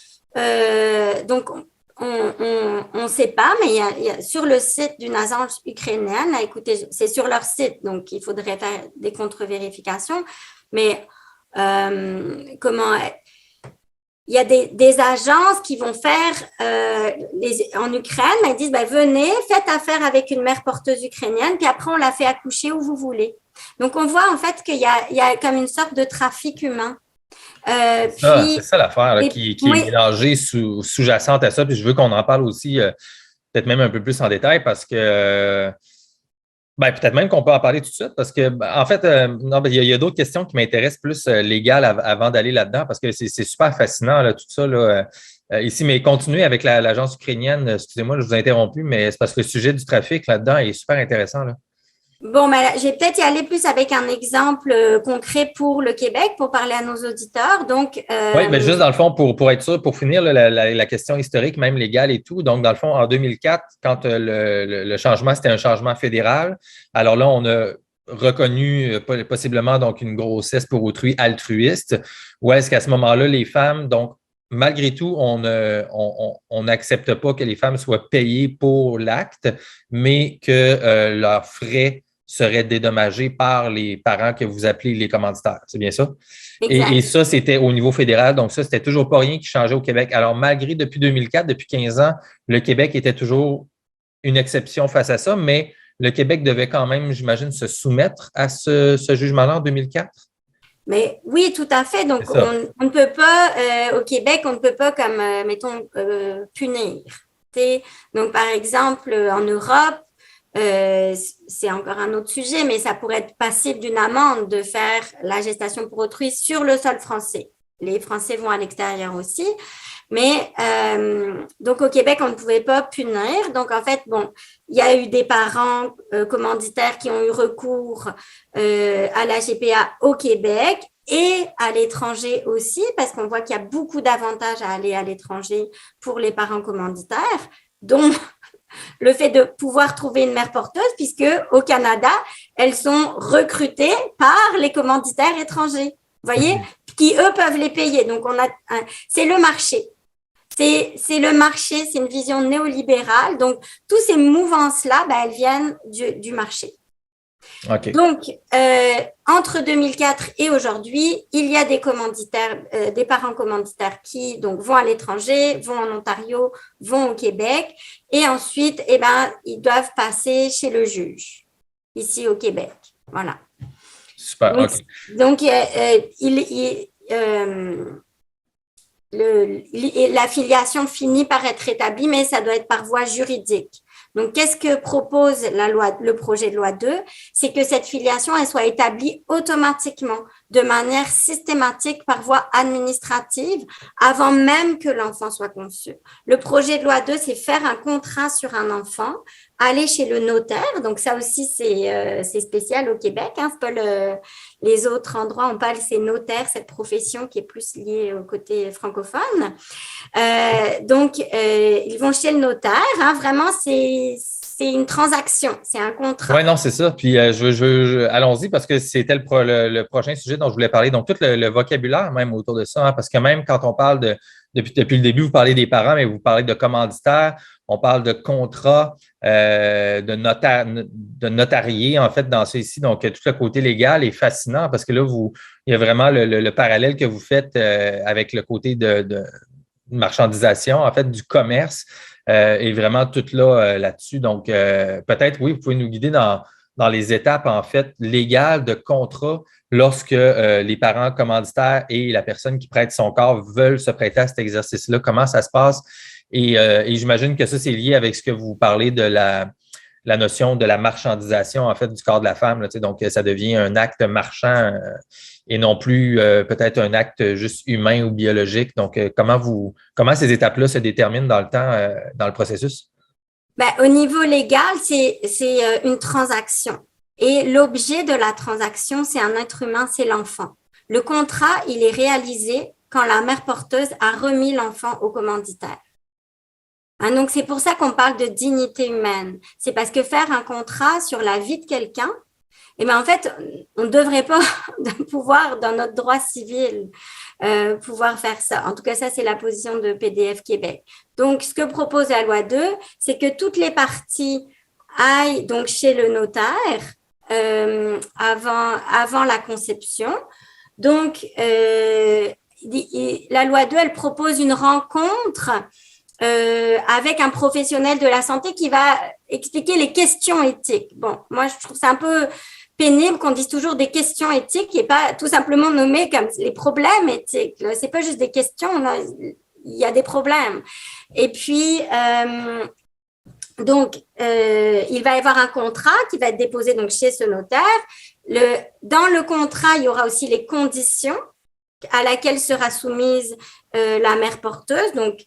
donc, on ne sait pas, mais il y a sur le site d'une agence ukrainienne, là, écoutez, c'est sur leur site, donc il faudrait faire des contre-vérifications, mais il y a des agences qui vont faire en Ukraine, mais ils disent venez, faites affaire avec une mère porteuse ukrainienne, puis après on la fait accoucher où vous voulez. Donc on voit en fait qu'il y a comme une sorte de trafic humain. C'est ça l'affaire qui est mélangée sous-jacente à ça. Puis je veux qu'on en parle aussi peut-être même un peu plus en détail parce que peut-être même qu'on peut en parler tout de suite parce que en fait, il y a d'autres questions qui m'intéressent plus légales avant d'aller là-dedans parce que c'est super fascinant là, tout ça là, ici. Mais continuez avec l'agence ukrainienne. Excusez-moi, je vous ai interrompu, mais c'est parce que le sujet du trafic là-dedans est super intéressant là. Bon, je vais peut-être y aller plus avec un exemple concret pour le Québec, pour parler à nos auditeurs. Donc, oui, mais juste dans le fond, pour être sûr, pour finir la question historique, même légale et tout. Donc, dans le fond, en 2004, quand le changement, c'était un changement fédéral, alors là, on a reconnu possiblement donc une grossesse pour autrui altruiste, ou est-ce qu'à ce moment-là, les femmes, donc, malgré tout, on n'accepte pas que les femmes soient payées pour l'acte, mais que leurs frais seraient dédommagés par les parents que vous appelez les commanditaires. C'est bien ça? Et ça, c'était au niveau fédéral. Donc, ça, c'était toujours pas rien qui changeait au Québec. Alors, malgré depuis 2004, depuis 15 ans, le Québec était toujours une exception face à ça, mais le Québec devait quand même, j'imagine, se soumettre à ce jugement-là en 2004. Mais oui, tout à fait. Donc, on ne peut pas, au Québec, on ne peut pas comme, mettons, punir. Donc, par exemple, en Europe, c'est encore un autre sujet, mais ça pourrait être passible d'une amende de faire la gestation pour autrui sur le sol français. Les Français vont à l'extérieur aussi. Mais donc, au Québec, on ne pouvait pas punir. Donc, en fait, il y a eu des parents commanditaires qui ont eu recours à la GPA au Québec et à l'étranger aussi, parce qu'on voit qu'il y a beaucoup d'avantages à aller à l'étranger pour les parents commanditaires, dont le fait de pouvoir trouver une mère porteuse, puisque au Canada, elles sont recrutées par les commanditaires étrangers, vous voyez, qui eux peuvent les payer. Donc, c'est le marché. C'est le marché, c'est une vision néolibérale. Donc, toutes ces mouvances-là, elles viennent du marché. Okay. Donc, entre 2004 et aujourd'hui, il y a des commanditaires, des parents commanditaires qui donc vont à l'étranger, vont en Ontario, vont au Québec, et ensuite, ils doivent passer chez le juge ici au Québec. Voilà. Super. Donc, la filiation finit par être établie, mais ça doit être par voie juridique. Donc, qu'est-ce que propose le projet de loi 2? C'est que cette filiation, elle soit établie automatiquement, de manière systématique par voie administrative, avant même que l'enfant soit conçu. Le projet de loi 2, c'est faire un contrat sur un enfant, aller chez le notaire. Donc, ça aussi, c'est spécial au Québec. C'est pas les autres endroits, on parle, c'est notaire, cette profession qui est plus liée au côté francophone. Donc, ils vont chez le notaire. Vraiment, c'est une transaction, c'est un contrat. Oui, non, c'est ça. Puis, allons-y parce que c'était le prochain sujet dont je voulais parler. Donc, tout le vocabulaire même autour de ça, parce que même quand on parle depuis le début, vous parlez des parents, mais vous parlez de commanditaires, on parle de contrats, de notariés, en fait, dans ça ici. Donc, tout le côté légal est fascinant parce que là, il y a vraiment le parallèle que vous faites avec le côté de marchandisation, en fait, du commerce, est vraiment tout là-dessus. Donc, peut-être, oui, vous pouvez nous guider dans les étapes, en fait, légales de contrat lorsque les parents commanditaires et la personne qui prête son corps veulent se prêter à cet exercice-là. Comment ça se passe? Et j'imagine que ça, c'est lié avec ce que vous parlez de la notion de la marchandisation, en fait, du corps de la femme. Là, donc, ça devient un acte marchand et non plus peut-être un acte juste humain ou biologique. Donc, comment ces étapes-là se déterminent dans le temps, dans le processus? Ben, au niveau légal, c'est une transaction. Et l'objet de la transaction, c'est un être humain, c'est l'enfant. Le contrat, il est réalisé quand la mère porteuse a remis l'enfant au commanditaire. Hein, donc, c'est pour ça qu'on parle de dignité humaine. C'est parce que faire un contrat sur la vie de quelqu'un, eh bien, en fait, on ne devrait pas pouvoir, dans notre droit civil, pouvoir faire ça. En tout cas, ça, c'est la position de PDF Québec. Donc, ce que propose la loi 2, c'est que toutes les parties aillent donc chez le notaire avant la conception. Donc, la loi 2, elle propose une rencontre avec un professionnel de la santé qui va expliquer les questions éthiques. Bon, moi, je trouve ça un peu pénible qu'on dise toujours des questions éthiques et pas tout simplement nommer comme les problèmes éthiques. C'est pas juste des questions, là, il y a des problèmes. Et puis, donc, il va y avoir un contrat qui va être déposé donc chez ce notaire. Dans le contrat, il y aura aussi les conditions à laquelle sera soumise la mère porteuse. Donc,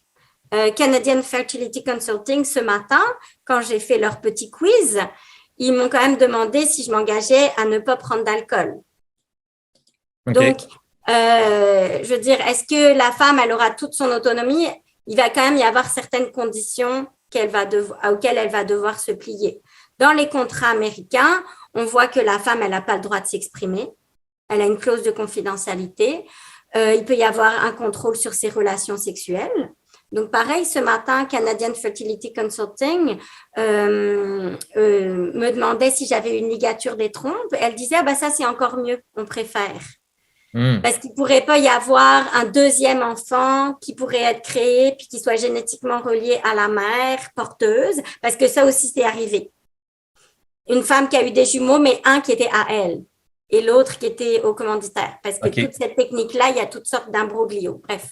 Canadian Fertility Consulting, ce matin, quand j'ai fait leur petit quiz, ils m'ont quand même demandé si je m'engageais à ne pas prendre d'alcool. Okay. Donc, je veux dire, est-ce que la femme, elle aura toute son autonomie? Il va quand même y avoir certaines conditions auxquelles elle va devoir se plier. Dans les contrats américains, on voit que la femme, elle n'a pas le droit de s'exprimer. Elle a une clause de confidentialité. Il peut y avoir un contrôle sur ses relations sexuelles. Donc, pareil, ce matin, Canadian Fertility Consulting me demandait si j'avais une ligature des trompes. Elle disait, ah ben ça, c'est encore mieux, on préfère. Parce qu'il ne pourrait pas y avoir un deuxième enfant qui pourrait être créé puis qui soit génétiquement relié à la mère porteuse, parce que ça aussi, c'est arrivé. Une femme qui a eu des jumeaux, mais un qui était à elle et l'autre qui était au commanditaire. Parce que toute cette technique-là, il y a toutes sortes d'imbroglios. Bref.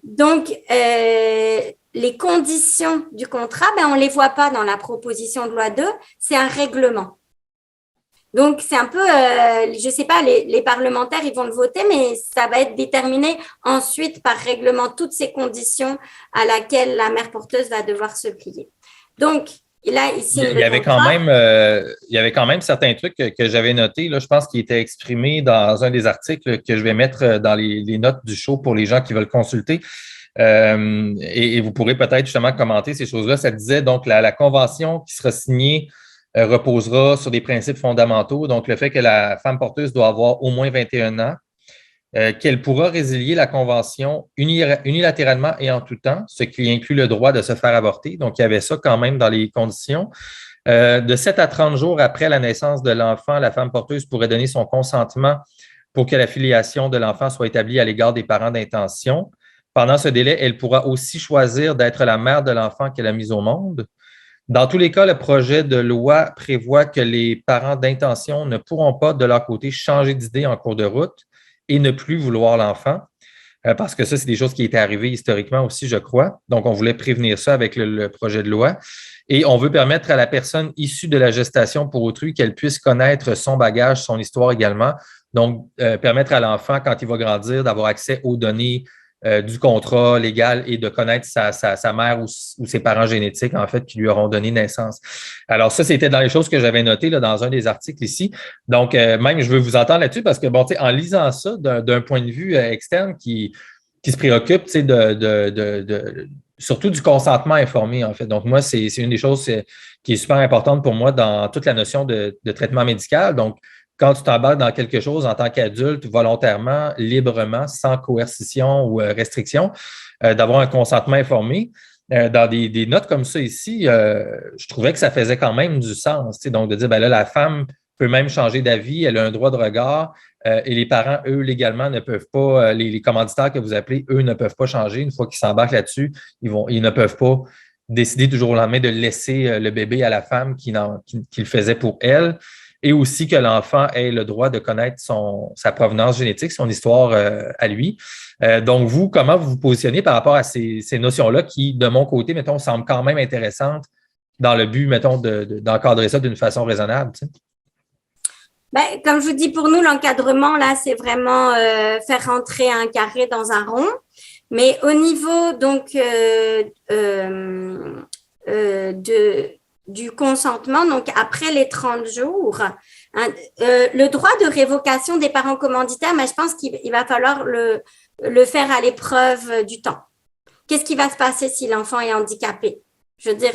Donc, les conditions du contrat, ben, on ne les voit pas dans la proposition de loi 2, c'est un règlement. Donc, c'est un peu, je ne sais pas, les parlementaires, ils vont le voter, mais ça va être déterminé ensuite par règlement, toutes ces conditions à laquelle la mère porteuse va devoir se plier. Donc, là, ici, il y avait quand même certains trucs que j'avais notés. Là, je pense qu'ils étaient exprimés dans un des articles que je vais mettre dans les notes du show pour les gens qui veulent consulter. Et vous pourrez peut-être justement commenter ces choses-là. Ça disait donc la convention qui sera signée reposera sur des principes fondamentaux. Donc, le fait que la femme porteuse doit avoir au moins 21 ans, qu'elle pourra résilier la convention unilatéralement et en tout temps, ce qui inclut le droit de se faire avorter. Donc, il y avait ça quand même dans les conditions. De 7 à 30 jours après la naissance de l'enfant, la femme porteuse pourrait donner son consentement pour que la filiation de l'enfant soit établie à l'égard des parents d'intention. Pendant ce délai, elle pourra aussi choisir d'être la mère de l'enfant qu'elle a mis au monde. Dans tous les cas, le projet de loi prévoit que les parents d'intention ne pourront pas, de leur côté, changer d'idée en cours de route et ne plus vouloir l'enfant, parce que ça, c'est des choses qui étaient arrivées historiquement aussi, je crois. Donc, on voulait prévenir ça avec le projet de loi. Et on veut permettre à la personne issue de la gestation pour autrui qu'elle puisse connaître son bagage, son histoire également. Donc, permettre à l'enfant, quand il va grandir, d'avoir accès aux données du contrat légal et de connaître sa mère ou ses parents génétiques, en fait, qui lui auront donné naissance. Alors, ça, c'était dans les choses que j'avais notées là, dans un des articles ici. Donc, même, je veux vous entendre là-dessus parce que, bon, tu sais, en lisant ça d'un point de vue externe qui se préoccupe, tu sais, surtout du consentement informé, en fait. Donc, moi, c'est une des choses qui est super importante pour moi dans toute la notion de traitement médical. Donc, quand tu t'embarques dans quelque chose en tant qu'adulte, volontairement, librement, sans coercition ou restriction, d'avoir un consentement informé. Dans des notes comme ça ici, je trouvais que ça faisait quand même du sens. Donc, de dire, ben là, la femme peut même changer d'avis, elle a un droit de regard et les parents, eux, légalement, ne peuvent pas, les commanditaires que vous appelez, eux, ne peuvent pas changer. Une fois qu'ils s'embarquent là-dessus, ils ne peuvent pas décider du jour au lendemain de laisser le bébé à la femme qui le faisait pour elle et aussi que l'enfant ait le droit de connaître sa provenance génétique, son histoire à lui. Donc, vous, comment vous vous positionnez par rapport à ces notions-là qui, de mon côté, mettons, semblent quand même intéressantes dans le but, mettons, d'encadrer ça d'une façon raisonnable? Tu sais? Ben, comme je vous dis, pour nous, l'encadrement, là, c'est vraiment faire rentrer un carré dans un rond. Mais au niveau, donc, du consentement, donc après les 30 jours, hein, le droit de révocation des parents commanditaires, mais je pense qu'il va falloir le faire à l'épreuve du temps. Qu'est-ce qui va se passer si l'enfant est handicapé? Je veux dire,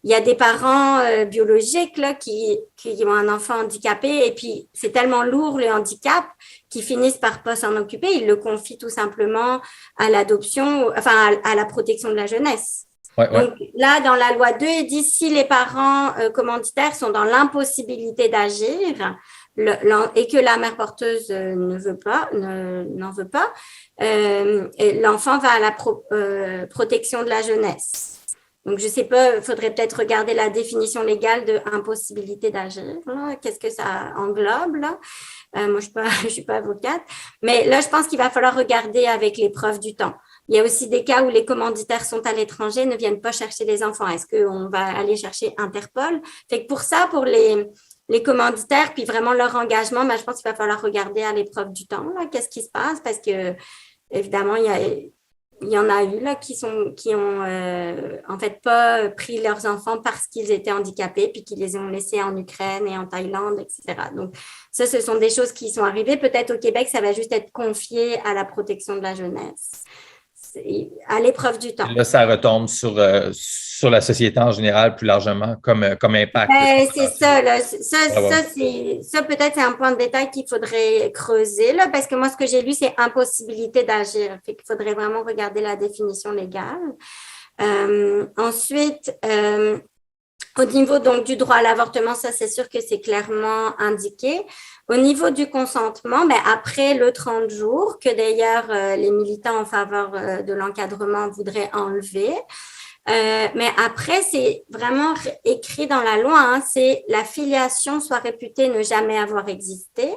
il y a des parents biologiques là, qui ont un enfant handicapé et puis c'est tellement lourd le handicap qu'ils finissent par pas s'en occuper. Ils le confient tout simplement à l'adoption, enfin à la protection de la jeunesse. Ouais. Donc là, dans la loi 2, il dit si les parents commanditaires sont dans l'impossibilité d'agir et que la mère porteuse n'en veut pas, l'enfant va à la protection de la jeunesse. Donc, je ne sais pas, il faudrait peut-être regarder la définition légale de impossibilité d'agir. Qu'est-ce que ça englobe là? Moi, je suis pas avocate, mais là, je pense qu'il va falloir regarder avec l'épreuve du temps. Il y a aussi des cas où les commanditaires sont à l'étranger, ne viennent pas chercher les enfants. Est-ce qu'on va aller chercher Interpol? Fait que pour ça, pour les commanditaires, puis vraiment leur engagement, je pense qu'il va falloir regarder à l'épreuve du temps. Qu'est-ce qui se passe? Parce que, évidemment, il y en a eu là qui ont en fait pas pris leurs enfants parce qu'ils étaient handicapés puis qui les ont laissés en Ukraine et en Thaïlande, etc. Donc ça, ce sont des choses qui sont arrivées. Peut-être au Québec, ça va juste être confié à la protection de la jeunesse, à l'épreuve du temps. Là, ça retombe sur la société en général plus largement comme impact. C'est ça, là. Ça, peut-être c'est un point de détail qu'il faudrait creuser, là, parce que moi, ce que j'ai lu, c'est impossibilité d'agir. Fait qu'il faudrait vraiment regarder la définition légale. Ensuite, au niveau donc du droit à l'avortement, ça, c'est sûr que c'est clairement indiqué. Au niveau du consentement, après le 30 jours, que d'ailleurs les militants en faveur de l'encadrement voudraient enlever, mais après, c'est vraiment écrit dans la loi, hein, c'est la filiation soit réputée ne jamais avoir existé.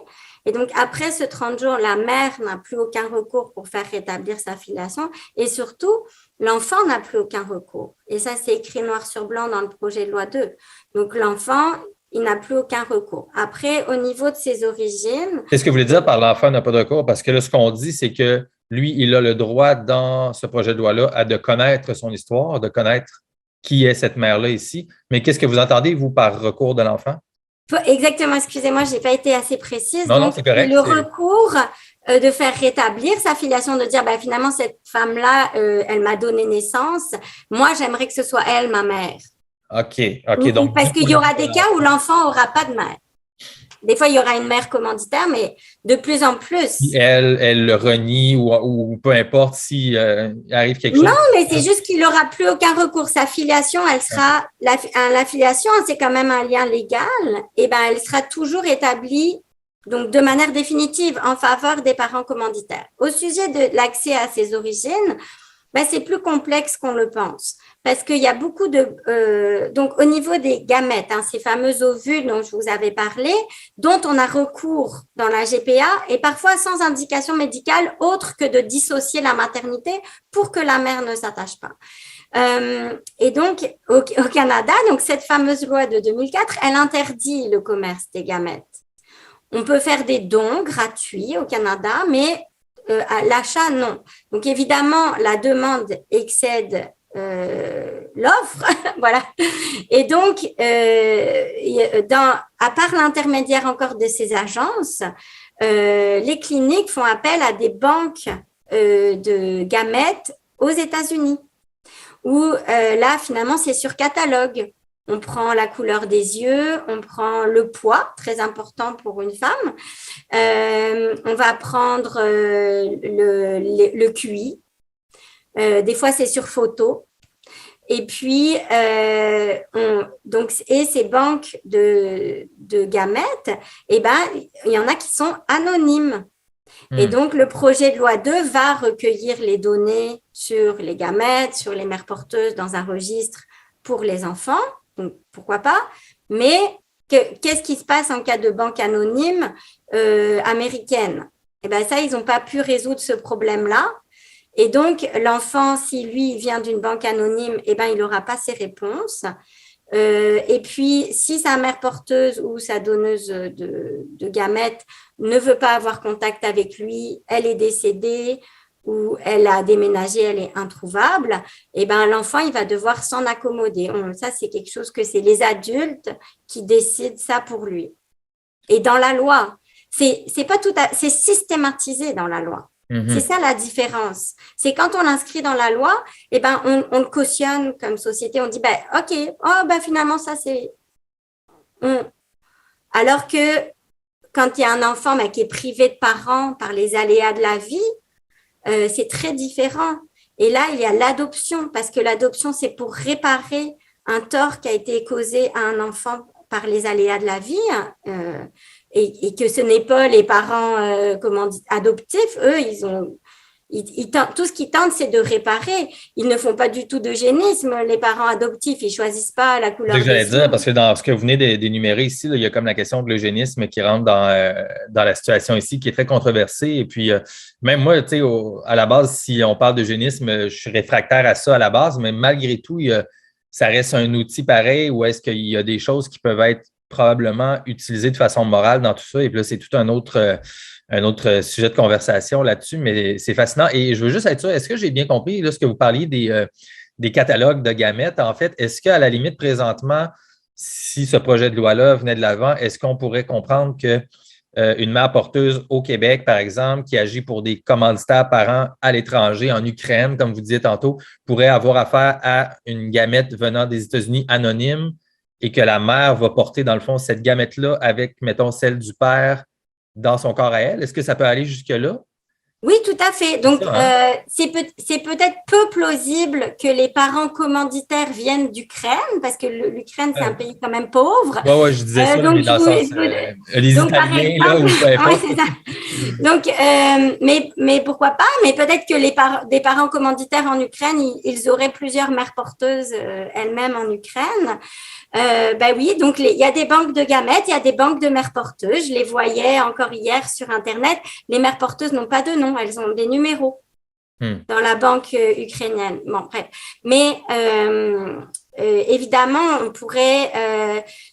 Et donc, après ce 30 jours, la mère n'a plus aucun recours pour faire rétablir sa filiation et surtout, l'enfant n'a plus aucun recours. Et ça, c'est écrit noir sur blanc dans le projet de loi 2. Donc, l'enfant, il n'a plus aucun recours. Après, au niveau de ses origines… Qu'est-ce que vous voulez dire par l'enfant n'a pas de recours? Parce que là, ce qu'on dit, c'est que lui, il a le droit dans ce projet de loi-là de connaître son histoire, de connaître qui est cette mère-là ici. Mais qu'est-ce que vous entendez, vous, par recours de l'enfant? Exactement, excusez-moi, je n'ai pas été assez précise. Non, c'est correct. Le recours de faire rétablir sa filiation, de dire finalement, cette femme-là, elle m'a donné naissance. Moi, j'aimerais que ce soit elle, ma mère. OK. Donc, parce qu'il y aura des cas où l'enfant n'aura pas de mère. Des fois, il y aura une mère commanditaire, mais de plus en plus. Si elle le renie ou peu importe s'il arrive quelque chose. Non, mais c'est juste qu'il n'aura plus aucun recours. Sa filiation, elle sera… La filiation, c'est quand même un lien légal. Et elle sera toujours établie donc de manière définitive en faveur des parents commanditaires. Au sujet de l'accès à ses origines, c'est plus complexe qu'on le pense. Parce qu'il y a beaucoup de… donc, au niveau des gamètes, ces fameux ovules dont je vous avais parlé, dont on a recours dans la GPA et parfois sans indication médicale autre que de dissocier la maternité pour que la mère ne s'attache pas. Et donc, au Canada, donc cette fameuse loi de 2004, elle interdit le commerce des gamètes. On peut faire des dons gratuits au Canada, mais l'achat, non. Donc, évidemment, la demande excède l'offre, voilà. Et donc, à part l'intermédiaire encore de ces agences, les cliniques font appel à des banques de gamètes aux États-Unis, où là, finalement, c'est sur catalogue. on prend la couleur des yeux, on prend le poids, très important pour une femme. On va prendre le QI. Des fois, c'est sur photo. Et puis, et ces banques de gamètes, eh ben, il y en a qui sont anonymes. Et donc, le projet de loi 2 va recueillir les données sur les gamètes, sur les mères porteuses dans un registre pour les enfants. Donc, pourquoi pas? Mais qu'est-ce qui se passe en cas de banque anonyme américaine? Eh bien, ça, ils n'ont pas pu résoudre ce problème-là. Et donc, l'enfant, si lui vient d'une banque anonyme, eh ben, il n'aura pas ses réponses. Et puis, si sa mère porteuse ou sa donneuse de gamètes ne veut pas avoir contact avec lui, elle est décédée ou elle a déménagé, elle est introuvable, eh ben, l'enfant, il va devoir s'en accommoder. Ça, c'est quelque chose que c'est les adultes qui décident ça pour lui. Et dans la loi, c'est systématisé dans la loi. C'est ça la différence. C'est quand on l'inscrit dans la loi, eh ben, on le cautionne comme société. On dit, OK, finalement, ça, c'est… Alors que quand il y a un enfant qui est privé de parents par les aléas de la vie, c'est très différent. Et là, il y a l'adoption, parce que l'adoption, c'est pour réparer un tort qui a été causé à un enfant par les aléas de la vie. Et que ce n'est pas les parents adoptifs, eux, tout ce qu'ils tentent, c'est de réparer. Ils ne font pas du tout d'eugénisme. Les parents adoptifs, ils choisissent pas la couleur. C'est ce que j'allais dire, parce que dans ce que vous venez d'énumérer ici, là, il y a comme la question de l'eugénisme qui rentre dans la situation ici, qui est très controversée. Et puis, même moi, tu sais, à la base, si on parle d'eugénisme, je suis réfractaire à ça à la base, mais malgré tout, ça reste un outil pareil où est-ce qu'il y a des choses qui peuvent être probablement utilisé de façon morale dans tout ça. Et puis là, c'est tout un autre sujet de conversation là-dessus, mais c'est fascinant. Et je veux juste être sûr, est-ce que j'ai bien compris, lorsque vous parliez des catalogues de gamètes, en fait, est-ce qu'à la limite, présentement, si ce projet de loi-là venait de l'avant, est-ce qu'on pourrait comprendre que une mère porteuse au Québec, par exemple, qui agit pour des commanditaires parents à l'étranger, en Ukraine, comme vous disiez tantôt, pourrait avoir affaire à une gamète venant des États-Unis anonyme, et que la mère va porter, dans le fond, cette gamète-là avec, mettons, celle du père dans son corps à elle? Est-ce que ça peut aller jusque-là? Oui, tout à fait. Donc, c'est peut-être peu plausible que les parents commanditaires viennent d'Ukraine, parce que l'Ukraine, c'est un pays quand même pauvre. Oui, je disais ça, mais dans le sens, les Italiens, là, ou peu importe. C'est ça. Donc, mais pourquoi pas? Mais peut-être que des parents commanditaires en Ukraine, ils auraient plusieurs mères porteuses elles-mêmes en Ukraine. Oui, donc il y a des banques de gamètes, il y a des banques de mères porteuses. Je les voyais encore hier sur Internet. Les mères porteuses n'ont pas de nom, elles ont des numéros dans la banque ukrainienne. Bon, bref. Mais évidemment, on pourrait…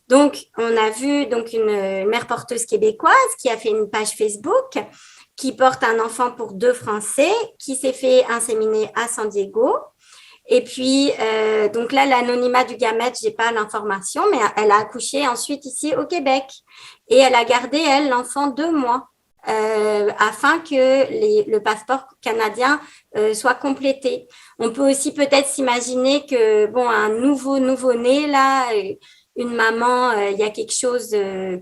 donc, on a vu une mère porteuse québécoise qui a fait une page Facebook qui porte un enfant pour 2 Français, qui s'est fait inséminer à San Diego. Et puis, donc là, l'anonymat du gamète, j'ai pas l'information, mais elle a accouché ensuite ici au Québec. Et elle a gardé, elle, l'enfant 2 mois afin que le passeport canadien soit complété. On peut aussi peut-être s'imaginer que, un nouveau-né, là, une maman, il y a quelque chose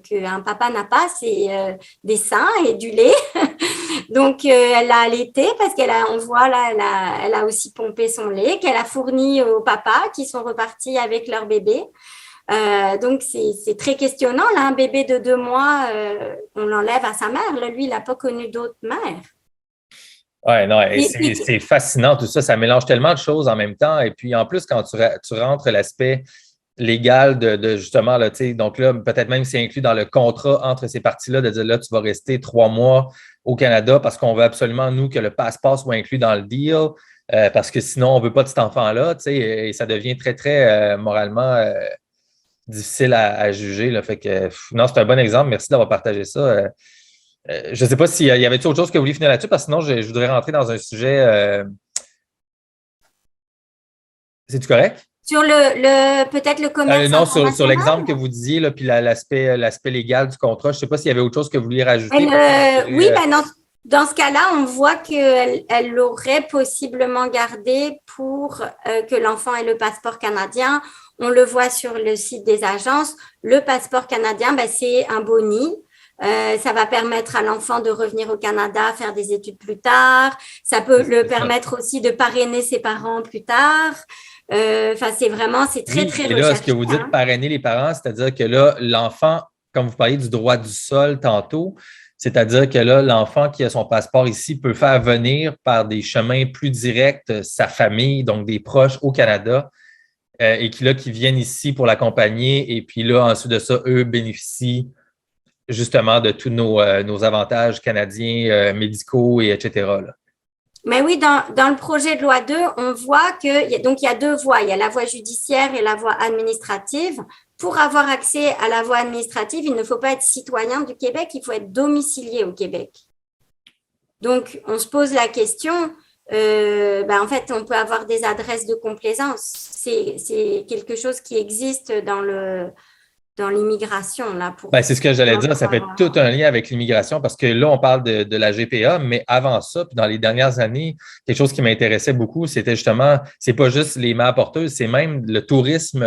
qu'un papa n'a pas, c'est des seins et du lait. Donc, elle a allaité parce on voit là, elle a aussi pompé son lait qu'elle a fourni aux papas qui sont repartis avec leur bébé. Donc, c'est très questionnant. Là, un bébé de 2 mois, on l'enlève à sa mère. Là, lui, il n'a pas connu d'autre mère. Oui, non, c'est fascinant tout ça. Ça mélange tellement de choses en même temps. Et puis, en plus, quand tu rentres l'aspect légal de justement, là, donc là, peut-être même c'est inclus dans le contrat entre ces parties-là de dire là, tu vas rester 3 mois au Canada parce qu'on veut absolument, nous, que le passeport soit inclus dans le deal parce que sinon, on ne veut pas de cet enfant-là, et ça devient très, très moralement difficile à juger. Là, fait que, non, c'est un bon exemple. Merci d'avoir partagé ça. Je ne sais pas s'il y avait autre chose que vous vouliez finir là-dessus parce que sinon, je voudrais rentrer dans un sujet. C'est-tu correct? Sur peut-être le commerce non, sur l'exemple que vous disiez, là, puis l'aspect légal du contrat, je ne sais pas s'il y avait autre chose que vous vouliez rajouter. Oui, dans ce cas-là, on voit qu'elle l'aurait possiblement gardé pour que l'enfant ait le passeport canadien. on le voit sur le site des agences, le passeport canadien, c'est un boni. Ça va permettre à l'enfant de revenir au Canada, faire des études plus tard. Ça peut le permettre aussi de parrainer ses parents plus tard. C'est très, très recherché. Et là, ce que vous dites, parrainer les parents, c'est-à-dire que là, l'enfant, comme vous parliez du droit du sol tantôt, c'est-à-dire que là, l'enfant qui a son passeport ici peut faire venir par des chemins plus directs sa famille, donc des proches au Canada, et qui viennent ici pour l'accompagner. Et puis là, ensuite de ça, eux bénéficient justement de tous nos avantages canadiens, médicaux, et etc. là. Mais oui, dans le projet de loi 2, on voit qu'il y a deux voies. Il y a la voie judiciaire et la voie administrative. Pour avoir accès à la voie administrative, il ne faut pas être citoyen du Québec, il faut être domicilié au Québec. Donc, on se pose la question, en fait, on peut avoir des adresses de complaisance. C'est quelque chose qui existe dans l'immigration. C'est ce que j'allais dire, ça fait tout un lien avec l'immigration parce que là, on parle de la GPA, mais avant ça, puis dans les dernières années, quelque chose qui m'intéressait beaucoup, c'était justement, c'est pas juste les mères porteuses, c'est même le tourisme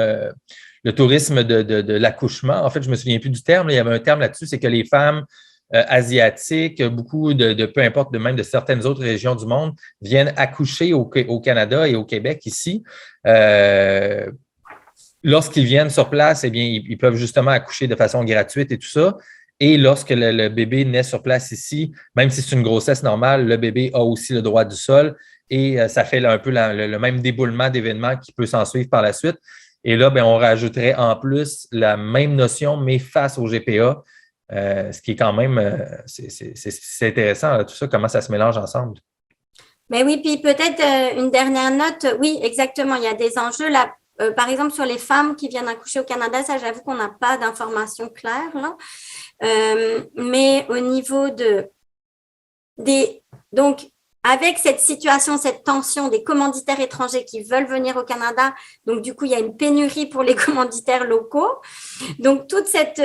de l'accouchement. En fait, je me souviens plus du terme, il y avait un terme là-dessus, c'est que les femmes asiatiques, beaucoup de peu importe, même de certaines autres régions du monde, viennent accoucher au Canada et au Québec ici. Lorsqu'ils viennent sur place, eh bien, ils peuvent justement accoucher de façon gratuite et tout ça. Et lorsque le bébé naît sur place ici, même si c'est une grossesse normale, le bébé a aussi le droit du sol et ça fait un peu le même déboulement d'événements qui peut s'en suivre par la suite. Et là, on rajouterait en plus la même notion, mais face au GPA, ce qui est quand même, c'est intéressant, là, tout ça, comment ça se mélange ensemble. Mais oui, puis peut-être une dernière note. Oui, exactement, il y a des enjeux là. Par exemple, sur les femmes qui viennent accoucher au Canada, ça, j'avoue qu'on n'a pas d'informations claires là. Mais au niveau donc, avec cette situation, cette tension des commanditaires étrangers qui veulent venir au Canada, donc du coup, il y a une pénurie pour les commanditaires locaux. Donc, toute cette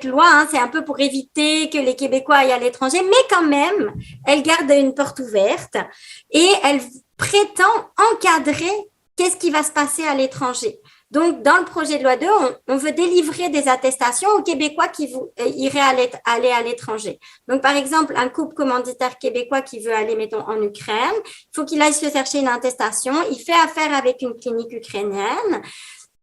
loi, c'est un peu pour éviter que les Québécois aillent à l'étranger, mais quand même, elle garde une porte ouverte et elle prétend encadrer qu'est-ce qui va se passer à l'étranger. Donc, dans le projet de loi 2, on veut délivrer des attestations aux Québécois qui iraient aller à l'étranger. Donc, par exemple, un couple commanditaire québécois qui veut aller, mettons, en Ukraine, il faut qu'il aille se chercher une attestation. Il fait affaire avec une clinique ukrainienne.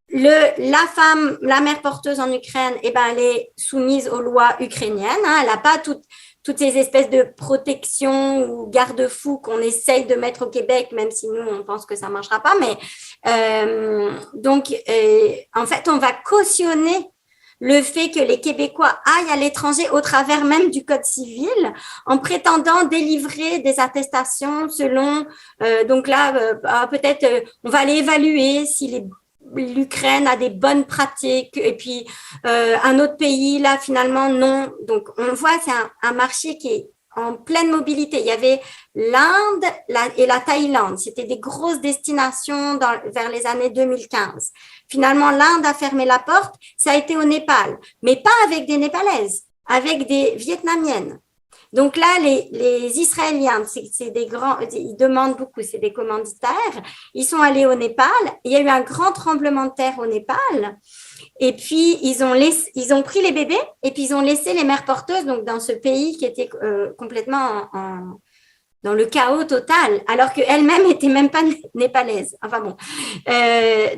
La femme, la mère porteuse en Ukraine, elle est soumise aux lois ukrainiennes. Elle n'a pas toutes ces espèces de protections ou garde-fous qu'on essaye de mettre au Québec, même si nous, on pense que ça ne marchera pas. Mais en fait, on va cautionner le fait que les Québécois aillent à l'étranger au travers même du Code civil en prétendant délivrer des attestations selon… peut-être on va aller évaluer si l'Ukraine a des bonnes pratiques et puis un autre pays, là, finalement, non. Donc, on voit, c'est un marché qui est en pleine mobilité. Il y avait l'Inde et la Thaïlande. C'était des grosses destinations vers les années 2015. Finalement, l'Inde a fermé la porte. Ça a été au Népal, mais pas avec des Népalaises, avec des Vietnamiennes. Donc là, les Israéliens, c'est des grands, ils demandent beaucoup, c'est des commanditaires. Ils sont allés au Népal. Il y a eu un grand tremblement de terre au Népal. Et puis, ils ont pris les bébés et puis ils ont laissé les mères porteuses donc dans ce pays qui était complètement dans le chaos total, alors qu'elles-mêmes n'étaient même pas népalaises. Enfin bon.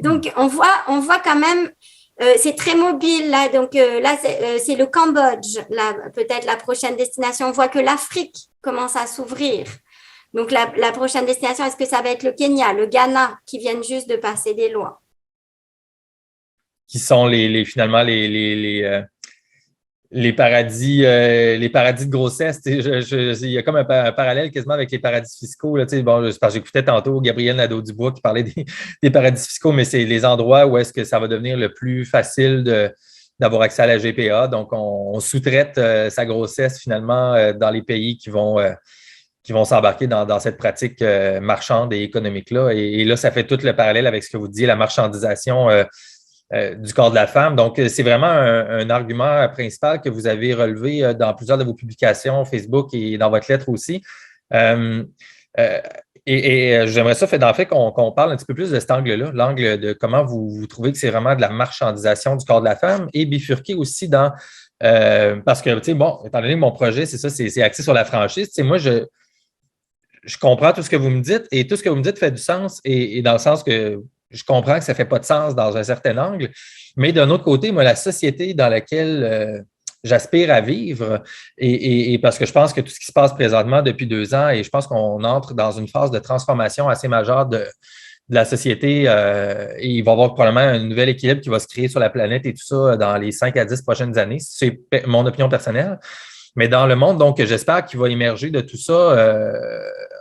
Donc, on voit quand même… c'est très mobile là, donc là c'est le Cambodge, là peut-être la prochaine destination. On voit que l'Afrique commence à s'ouvrir. Donc la prochaine destination, est-ce que ça va être le Kenya, le Ghana qui viennent juste de passer des lois? Qui sont finalement les paradis de grossesse. Il y a comme un parallèle quasiment avec les paradis fiscaux. Là, parce que j'écoutais tantôt Gabriel Nadeau-Dubois qui parlait des paradis fiscaux, mais c'est les endroits où est-ce que ça va devenir le plus facile d'avoir accès à la GPA. Donc, on sous-traite sa grossesse finalement dans les pays qui vont s'embarquer dans cette pratique marchande et économique-là. Et là, ça fait tout le parallèle avec ce que vous disiez, la marchandisation du corps de la femme. Donc, c'est vraiment un argument principal que vous avez relevé dans plusieurs de vos publications Facebook et dans votre lettre aussi. Euh, j'aimerais ça, en fait, qu'on parle un petit peu plus de cet angle-là, l'angle de comment vous trouvez que c'est vraiment de la marchandisation du corps de la femme et bifurquer aussi dans. Parce que, tu sais, bon, étant donné que mon projet, c'est ça, c'est axé sur la franchise, tu sais, moi, je comprends tout ce que vous me dites et tout ce que vous me dites fait du sens et dans le sens que je comprends que ça ne fait pas de sens dans un certain angle. Mais d'un autre côté, moi, la société dans laquelle j'aspire à vivre et parce que je pense que tout ce qui se passe présentement depuis 2 ans et je pense qu'on entre dans une phase de transformation assez majeure de la société et il va y avoir probablement un nouvel équilibre qui va se créer sur la planète et tout ça dans les 5 à 10 prochaines années. C'est mon opinion personnelle. Mais dans le monde, donc, j'espère qu'il va émerger de tout ça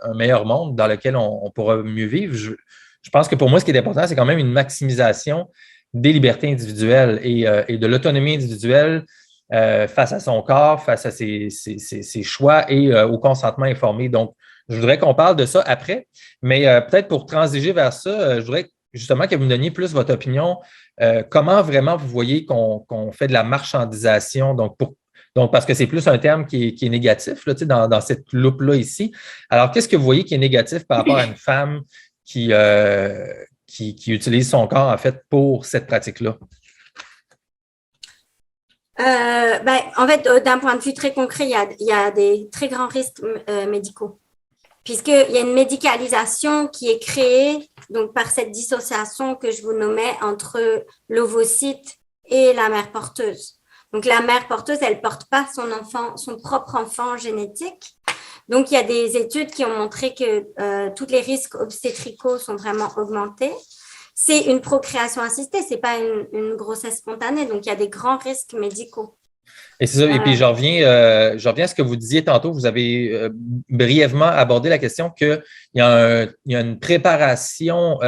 un meilleur monde dans lequel on pourra mieux vivre. Je pense que pour moi, ce qui est important, c'est quand même une maximisation des libertés individuelles et de l'autonomie individuelle face à son corps, face à ses choix et au consentement informé. Donc, je voudrais qu'on parle de ça après, mais peut-être pour transiger vers ça, je voudrais justement que vous me donniez plus votre opinion. Comment vraiment vous voyez qu'on fait de la marchandisation, donc, parce que c'est plus un terme qui est négatif là, dans cette loupe-là ici. Alors, qu'est-ce que vous voyez qui est négatif par rapport à une femme qui utilise son corps, en fait, pour cette pratique-là? En fait, d'un point de vue très concret, il y a des très grands risques médicaux, puisqu'il y a une médicalisation qui est créée donc, par cette dissociation que je vous nommais entre l'ovocyte et la mère porteuse. Donc, la mère porteuse, elle ne porte pas son propre enfant génétique. Donc, il y a des études qui ont montré que tous les risques obstétricaux sont vraiment augmentés. C'est une procréation assistée, ce n'est pas une grossesse spontanée. Donc, il y a des grands risques médicaux. Et c'est ça. Et puis, je reviens à ce que vous disiez tantôt. Vous avez brièvement abordé la question qu'il y a une préparation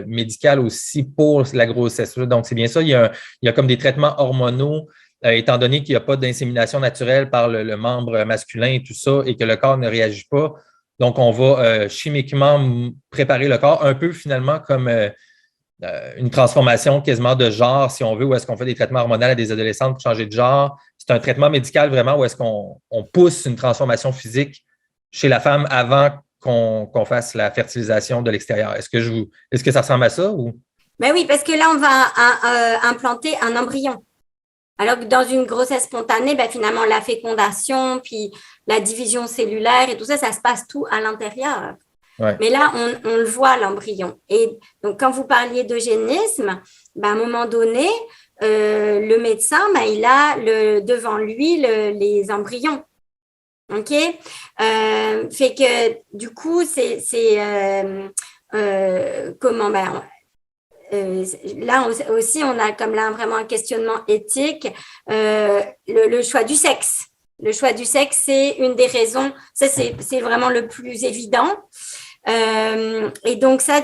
médicale aussi pour la grossesse. Donc, c'est bien ça. Il y a comme des traitements hormonaux, étant donné qu'il n'y a pas d'insémination naturelle par le membre masculin et tout ça, et que le corps ne réagit pas. Donc, on va chimiquement préparer le corps, un peu finalement comme une transformation quasiment de genre, si on veut, où est-ce qu'on fait des traitements hormonaux à des adolescentes pour changer de genre. C'est un traitement médical vraiment où est-ce qu'on pousse une transformation physique chez la femme avant qu'on fasse la fertilisation de l'extérieur. Est-ce que ça ressemble à ça? Ou? Ben oui, parce que là, on va implanter un embryon. Alors que dans une grossesse spontanée, ben finalement, la fécondation, puis la division cellulaire et tout ça, ça se passe tout à l'intérieur. Ouais. Mais là, on le voit, l'embryon. Et donc, quand vous parliez d'eugénisme, ben, à un moment donné, le médecin, ben, il a devant lui les embryons. OK? Fait que, du coup, comment, ben, là aussi, on a comme là vraiment un questionnement éthique, le choix du sexe. Le choix du sexe, c'est une des raisons, ça c'est vraiment le plus évident. Et donc, ça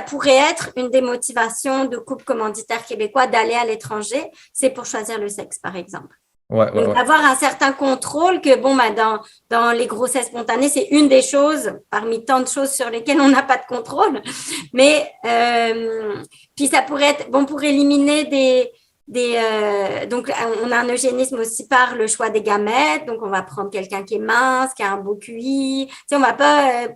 pourrait être une des motivations de couples commanditaires québécois d'aller à l'étranger, c'est pour choisir le sexe, par exemple. Donc, avoir un certain contrôle que, bon, bah, dans les grossesses spontanées, c'est une des choses, parmi tant de choses sur lesquelles on n'a pas de contrôle. Mais, puis ça pourrait être, bon, pour éliminer donc, on a un eugénisme aussi par le choix des gamètes. Donc, on va prendre quelqu'un qui est mince, qui a un beau QI. Tu sais, on va pas,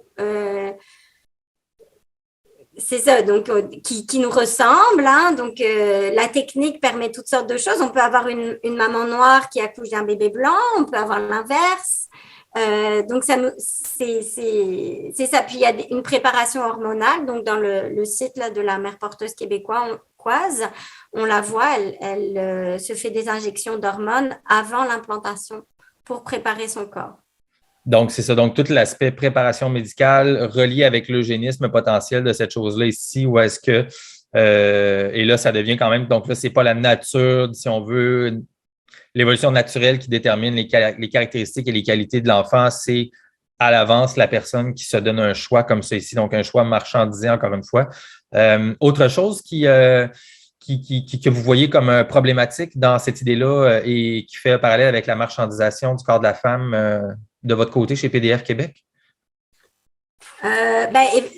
c'est ça, donc qui nous ressemble. Hein, donc, la technique permet toutes sortes de choses. On peut avoir une maman noire qui accouche d'un bébé blanc. On peut avoir l'inverse. Donc, c'est ça. Puis, il y a une préparation hormonale. Donc, dans le site là, de la mère porteuse québécoise, on la voit, elle se fait des injections d'hormones avant l'implantation pour préparer son corps. Donc, c'est ça. Donc, tout l'aspect préparation médicale relié avec l'eugénisme potentiel de cette chose-là ici, où est-ce que, et là, ça devient quand même, donc là, c'est pas la nature, si on veut, l'évolution naturelle qui détermine les caractéristiques et les qualités de l'enfant, c'est à l'avance la personne qui se donne un choix comme ça ici, donc un choix marchandisé, encore une fois. Autre chose que vous voyez comme problématique dans cette idée-là et qui fait un parallèle avec la marchandisation du corps de la femme de votre côté chez PDR Québec?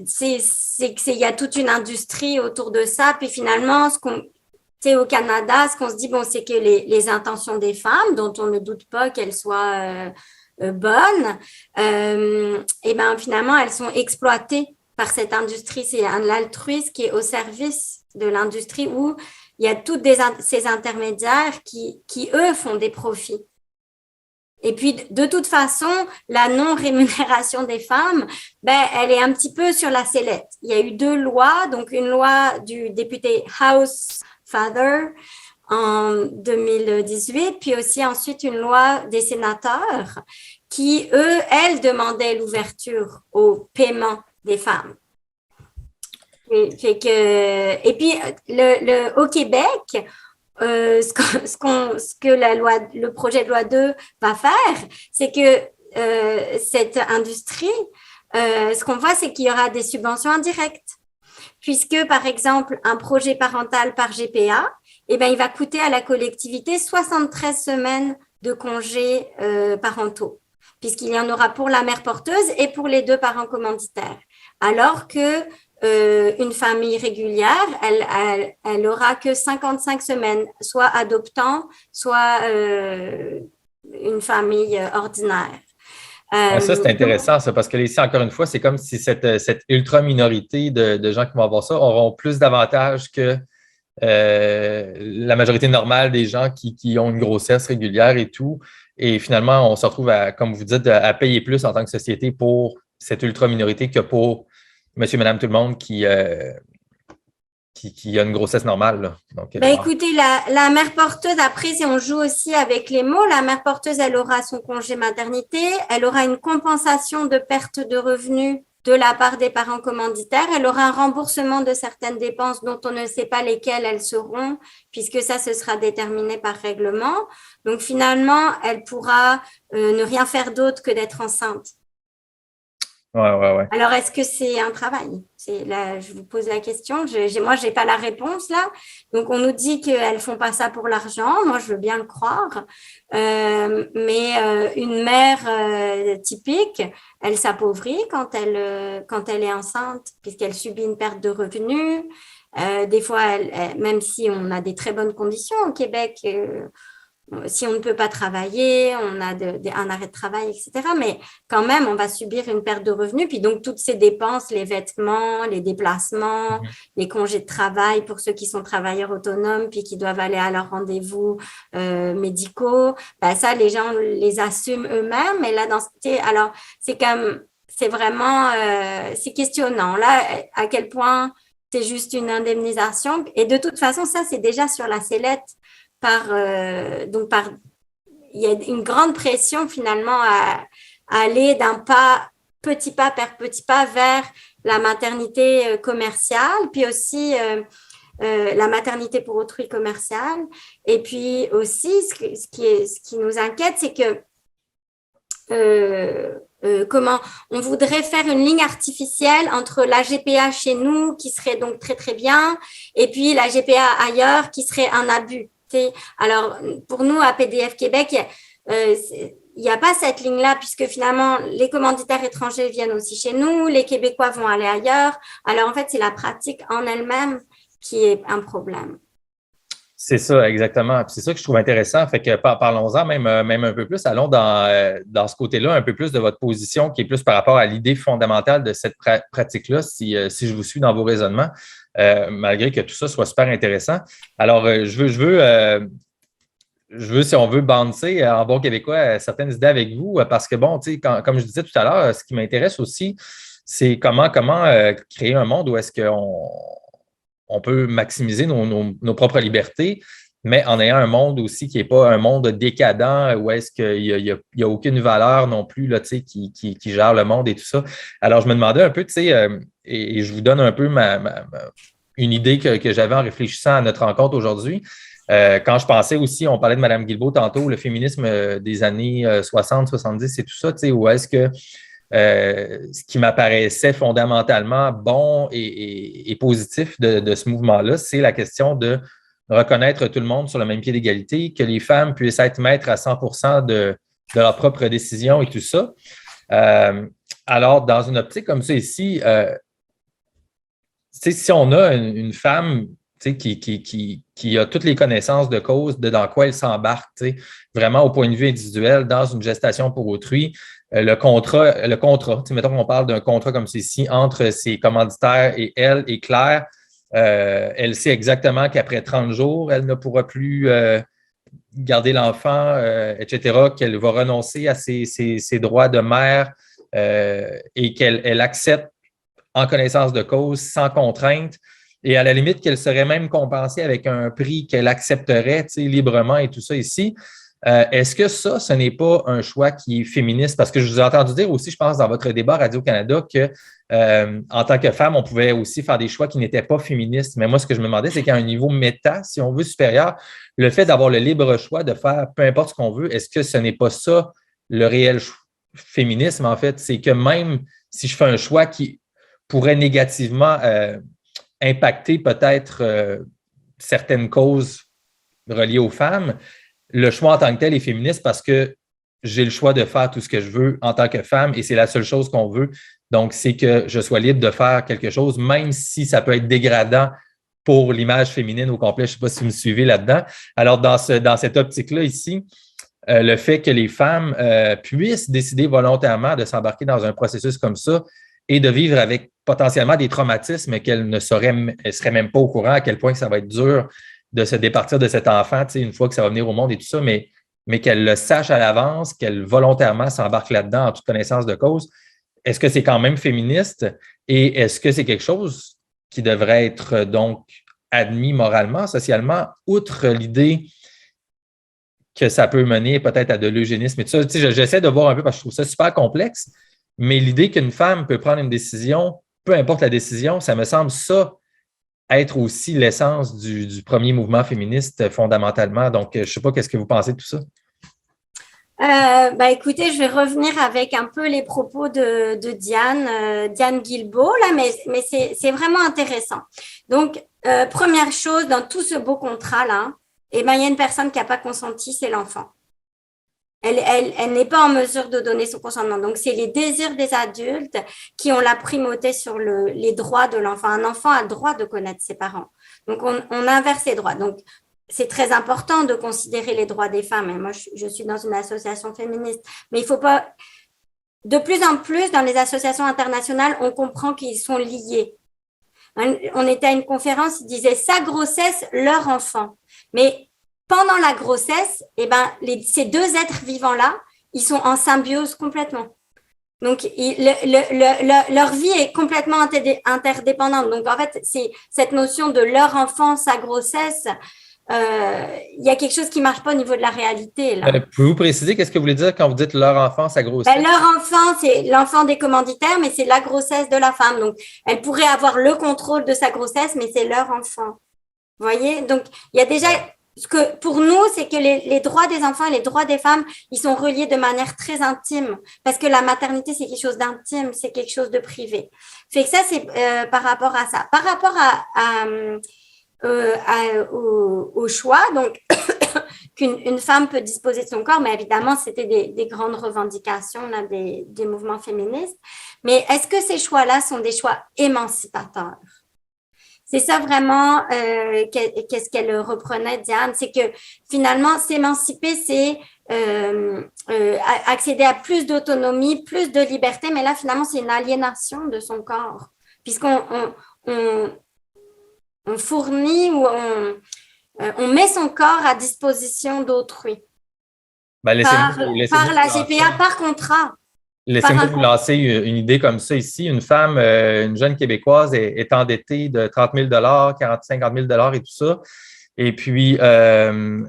C'est qu'il y a toute une industrie autour de ça. Puis finalement, au Canada, ce qu'on se dit, bon, c'est que les intentions des femmes, dont on ne doute pas qu'elles soient bonnes, et ben finalement, elles sont exploitées par cette industrie. C'est l'altruisme qui est au service de l'industrie où il y a toutes ces intermédiaires qui, eux, font des profits. Et puis, de toute façon, la non-rémunération des femmes, elle est un petit peu sur la sellette. Il y a eu 2 lois, donc une loi du député House Father en 2018, puis aussi ensuite une loi des sénateurs qui, elles demandaient l'ouverture au paiement des femmes. Et puis, au Québec, ce que le projet de loi 2 va faire, c'est que cette industrie, ce qu'on voit, c'est qu'il y aura des subventions indirectes. Puisque, par exemple, un projet parental par GPA, il va coûter à la collectivité 73 semaines de congés parentaux, puisqu'il y en aura pour la mère porteuse et pour les 2 parents commanditaires. Alors que une famille régulière, elle aura que 55 semaines, soit adoptant, soit une famille ordinaire. Ça, c'est intéressant, ça, parce que ici, encore une fois, c'est comme si cette ultra-minorité de gens qui vont avoir ça auront plus d'avantages que la majorité normale des gens qui ont une grossesse régulière et tout. Et finalement, on se retrouve, comme vous dites, à payer plus en tant que société pour cette ultra-minorité que pour monsieur, madame, tout le monde qui a une grossesse normale. Là. Donc, écoutez, la mère porteuse, après, si on joue aussi avec les mots, la mère porteuse, elle aura son congé maternité, elle aura une compensation de perte de revenus de la part des parents commanditaires, elle aura un remboursement de certaines dépenses dont on ne sait pas lesquelles elles seront, puisque ça, ce sera déterminé par règlement. Donc, finalement, elle pourra ne rien faire d'autre que d'être enceinte. Ouais. Alors, est-ce que c'est un travail? Là, je vous pose la question. Moi, j'ai pas la réponse là. Donc, on nous dit qu'elles font pas ça pour l'argent. Moi, je veux bien le croire. Mais une mère typique, elle s'appauvrit quand elle est enceinte, puisqu'elle subit une perte de revenus. Des fois, même si on a des très bonnes conditions au Québec, si on ne peut pas travailler, on a un arrêt de travail, etc. Mais quand même, on va subir une perte de revenus. Puis donc, toutes ces dépenses, les vêtements, les déplacements, les congés de travail pour ceux qui sont travailleurs autonomes puis qui doivent aller à leurs rendez-vous médicaux, ça, les gens les assument eux-mêmes. Et là, alors, c'est vraiment, c'est questionnant. Là, à quel point c'est juste une indemnisation. Et de toute façon, ça, c'est déjà sur la sellette. Il y a une grande pression finalement à aller petit pas par petit pas vers la maternité commerciale, puis aussi la maternité pour autrui commerciale. Et puis aussi, ce qui nous inquiète, c'est que comment on voudrait faire une ligne artificielle entre la GPA chez nous, qui serait donc très, très bien, et puis la GPA ailleurs, qui serait un abus. Alors, pour nous, à PDF Québec, il n'y a pas cette ligne-là, puisque finalement, les commanditaires étrangers viennent aussi chez nous, les Québécois vont aller ailleurs. Alors, en fait, c'est la pratique en elle-même qui est un problème. C'est ça, exactement. Puis c'est ça que je trouve intéressant. Fait que parlons-en même un peu plus. Allons dans ce côté-là, un peu plus de votre position, qui est plus par rapport à l'idée fondamentale de cette pratique-là, si je vous suis dans vos raisonnements. Malgré que tout ça soit super intéressant. Alors, je veux, si on veut, bouncer en bon québécois certaines idées avec vous, parce que, bon, tu sais, comme je disais tout à l'heure, ce qui m'intéresse aussi, c'est comment créer un monde où est-ce qu'on peut maximiser nos propres libertés, mais en ayant un monde aussi qui n'est pas un monde décadent, où est-ce qu'il n'y a aucune valeur non plus là, tu sais, qui gère le monde et tout ça. Alors, je me demandais un peu, tu sais, et je vous donne un peu une idée que j'avais en réfléchissant à notre rencontre aujourd'hui. Quand je pensais aussi, on parlait de Mme Guilbeault tantôt, le féminisme des années 60, 70 et tout ça, tu sais, où est-ce que ce qui m'apparaissait fondamentalement bon et positif de ce mouvement-là, c'est la question de reconnaître tout le monde sur le même pied d'égalité, que les femmes puissent être maîtres à 100% de leurs propres décisions et tout ça. Alors, dans une optique comme ça ici, si on a une femme sais, qui a toutes les connaissances de cause de dans quoi elle s'embarque, tu sais, vraiment au point de vue individuel, dans une gestation pour autrui. Le contrat, tu sais, mettons qu'on parle d'un contrat comme ceci entre ses commanditaires et elle et Claire, elle sait exactement qu'après 30 jours, elle ne pourra plus garder l'enfant, etc., qu'elle va renoncer à ses droits de mère et qu'elle accepte en connaissance de cause, sans contrainte, et à la limite qu'elle serait même compensée avec un prix qu'elle accepterait librement et tout ça ici. Est-ce que ça, ce n'est pas un choix qui est féministe? Parce que je vous ai entendu dire aussi, je pense, dans votre débat Radio-Canada, que en tant que femme, on pouvait aussi faire des choix qui n'étaient pas féministes. Mais moi, ce que je me demandais, c'est qu'à un niveau méta, si on veut supérieur, le fait d'avoir le libre choix de faire peu importe ce qu'on veut, est-ce que ce n'est pas ça le réel féminisme, en fait? C'est que même si je fais un choix qui pourrait négativement impacter peut-être certaines causes reliées aux femmes, le choix en tant que tel est féministe parce que j'ai le choix de faire tout ce que je veux en tant que femme et c'est la seule chose qu'on veut. Donc, c'est que je sois libre de faire quelque chose, même si ça peut être dégradant pour l'image féminine au complet. Je ne sais pas si vous me suivez là-dedans. Alors, dans cette optique-là ici, le fait que les femmes puissent décider volontairement de s'embarquer dans un processus comme ça et de vivre avec potentiellement des traumatismes qu'elles ne seraient même pas au courant à quel point que ça va être dur de se départir de cet enfant, une fois que ça va venir au monde et tout ça, mais qu'elles le sachent à l'avance, qu'elles volontairement s'embarquent là-dedans en toute connaissance de cause. Est-ce que c'est quand même féministe et est-ce que c'est quelque chose qui devrait être donc admis moralement, socialement, outre l'idée que ça peut mener peut-être à de l'eugénisme et tout ça. Tu sais, j'essaie de voir un peu parce que je trouve ça super complexe, mais l'idée qu'une femme peut prendre une décision, peu importe la décision, ça me semble ça être aussi l'essence du premier mouvement féministe fondamentalement. Donc, je ne sais pas qu'est-ce que vous pensez de tout ça. Écoutez, je vais revenir avec un peu les propos de Diane Guilbeault, là, mais c'est vraiment intéressant. Donc, première chose, dans tout ce beau contrat-là, il y a une personne qui n'a pas consenti, c'est l'enfant. Elle n'est pas en mesure de donner son consentement. Donc, c'est les désirs des adultes qui ont la primauté sur les droits de l'enfant. Un enfant a le droit de connaître ses parents. Donc, on inverse les droits. Donc, c'est très important de considérer les droits des femmes. Et moi, je suis dans une association féministe. Mais il ne faut pas… De plus en plus, dans les associations internationales, on comprend qu'ils sont liés. On était à une conférence, ils disaient « sa grossesse, leur enfant ». Mais pendant la grossesse, ces deux êtres vivants-là, ils sont en symbiose complètement. Donc, leur vie est complètement interdépendante. Donc, en fait, c'est cette notion de leur enfant, sa grossesse, il y a quelque chose qui ne marche pas au niveau de la réalité. Là. Pouvez-vous préciser qu'est-ce que vous voulez dire quand vous dites leur enfant, sa grossesse? Leur enfant, c'est l'enfant des commanditaires, mais c'est la grossesse de la femme. Donc, elle pourrait avoir le contrôle de sa grossesse, mais c'est leur enfant. Vous voyez? Donc, il y a déjà… Ce que pour nous, c'est que les droits des enfants et les droits des femmes, ils sont reliés de manière très intime. Parce que la maternité, c'est quelque chose d'intime, c'est quelque chose de privé. Fait que ça, c'est par rapport à ça. Par rapport au choix, donc qu'une femme peut disposer de son corps, mais évidemment, c'était des grandes revendications là, des mouvements féministes. Mais est-ce que ces choix-là sont des choix émancipateurs? C'est ça vraiment, qu'est-ce qu'elle reprenait, Diane, c'est que finalement, s'émanciper, c'est accéder à plus d'autonomie, plus de liberté, mais là, finalement, c'est une aliénation de son corps, puisqu'on fournit ou on met son corps à disposition d'autrui par la GPA, par contrat. Laissez-moi vous lancer une idée comme ça ici. Une femme, une jeune Québécoise est endettée de 30 000 50 000 et tout ça. Et puis, elle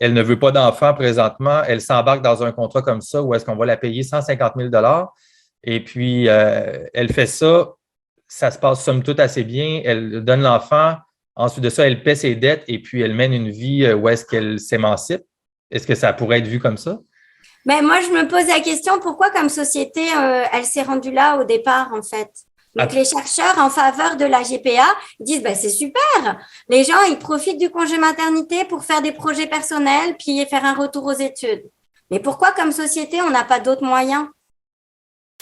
ne veut pas d'enfant présentement. Elle s'embarque dans un contrat comme ça où est-ce qu'on va la payer 150 000 Et puis, elle fait ça. Ça se passe somme toute assez bien. Elle donne l'enfant. Ensuite de ça, elle paie ses dettes et puis elle mène une vie où est-ce qu'elle s'émancipe. Est-ce que ça pourrait être vu comme ça? Mais moi, je me pose la question, pourquoi comme société, elle s'est rendue là au départ, en fait? Donc, les chercheurs en faveur de la GPA disent, c'est super. Les gens, ils profitent du congé maternité pour faire des projets personnels puis faire un retour aux études. Mais pourquoi comme société, on n'a pas d'autres moyens?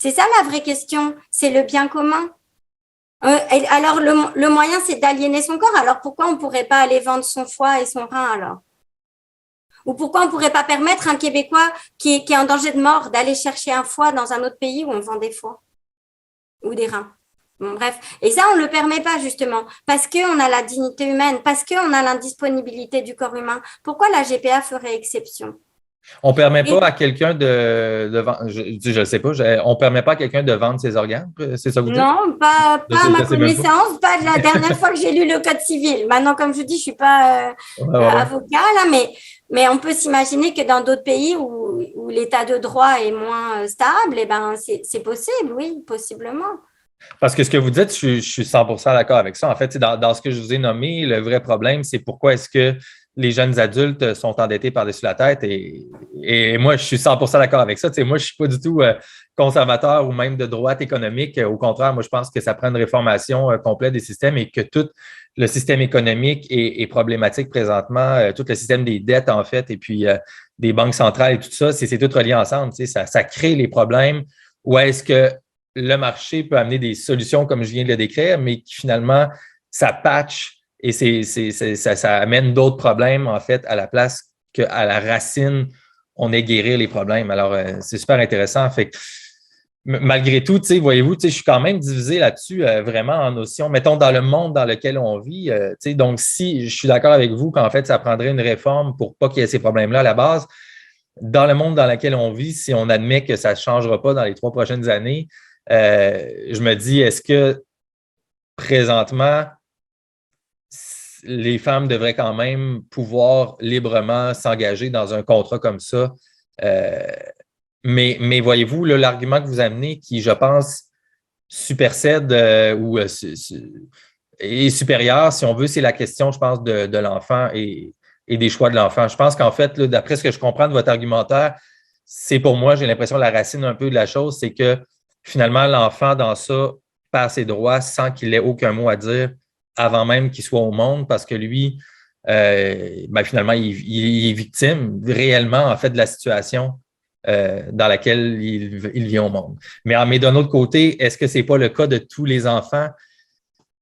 C'est ça la vraie question. C'est le bien commun. Alors, le moyen, c'est d'aliéner son corps. Alors, pourquoi on ne pourrait pas aller vendre son foie et son rein alors? Ou pourquoi on ne pourrait pas permettre à un Québécois qui est en danger de mort d'aller chercher un foie dans un autre pays où on vend des foies ou des reins? Bon, bref. Et ça, on ne le permet pas, justement, parce qu'on a la dignité humaine, parce qu'on a l'indisponibilité du corps humain. Pourquoi la GPA ferait exception? On ne permet pas à quelqu'un de vendre, je ne sais pas, on ne permet pas à quelqu'un de vendre ses organes, c'est ça que vous dites? Non, pas à ma Je sais même pas. connaissance, pas de la dernière fois que j'ai lu le Code civil. Maintenant, comme je vous dis, je ne suis pas Ouais. avocat, là, mais on peut s'imaginer que dans d'autres pays où l'état de droit est moins stable, eh ben, c'est possible, oui, possiblement. Parce que ce que vous dites, je suis 100% d'accord avec ça. En fait, dans ce que je vous ai nommé, le vrai problème, c'est pourquoi est-ce que les jeunes adultes sont endettés par-dessus la tête. Et moi, je suis 100% d'accord avec ça. Moi, je ne suis pas du tout conservateur ou même de droite économique. Au contraire, moi, je pense que ça prend une réformation complète des systèmes et que tout le système économique est problématique présentement. Tout le système des dettes, en fait, et puis des banques centrales et tout ça, c'est tout relié ensemble. Ça crée les problèmes. Où est-ce que le marché peut amener des solutions comme je viens de le décrire, mais qui finalement, ça patch et ça amène d'autres problèmes, en fait, à la place qu'à la racine, on ait guéri les problèmes. Alors, c'est super intéressant. Fait que, malgré tout, voyez-vous, je suis quand même divisé là-dessus, vraiment en notion, mettons, dans le monde dans lequel on vit. Donc, si je suis d'accord avec vous qu'en fait, ça prendrait une réforme pour pas qu'il y ait ces problèmes-là à la base, dans le monde dans lequel on vit, si on admet que ça ne changera pas dans les 3 prochaines années, je me dis, est-ce que présentement, les femmes devraient quand même pouvoir librement s'engager dans un contrat comme ça? Mais voyez-vous, l'argument que vous amenez qui, je pense, supersède ou est supérieur, si on veut, c'est la question, je pense, de l'enfant et des choix de l'enfant. Je pense qu'en fait, d'après ce que je comprends de votre argumentaire, c'est pour moi, j'ai l'impression, la racine un peu de la chose, c'est que finalement, l'enfant, dans ça, perd ses droits sans qu'il ait aucun mot à dire avant même qu'il soit au monde, parce que lui, finalement, il est victime réellement, en fait, de la situation dans laquelle il vient au monde. Mais d'un autre côté, est-ce que ce n'est pas le cas de tous les enfants?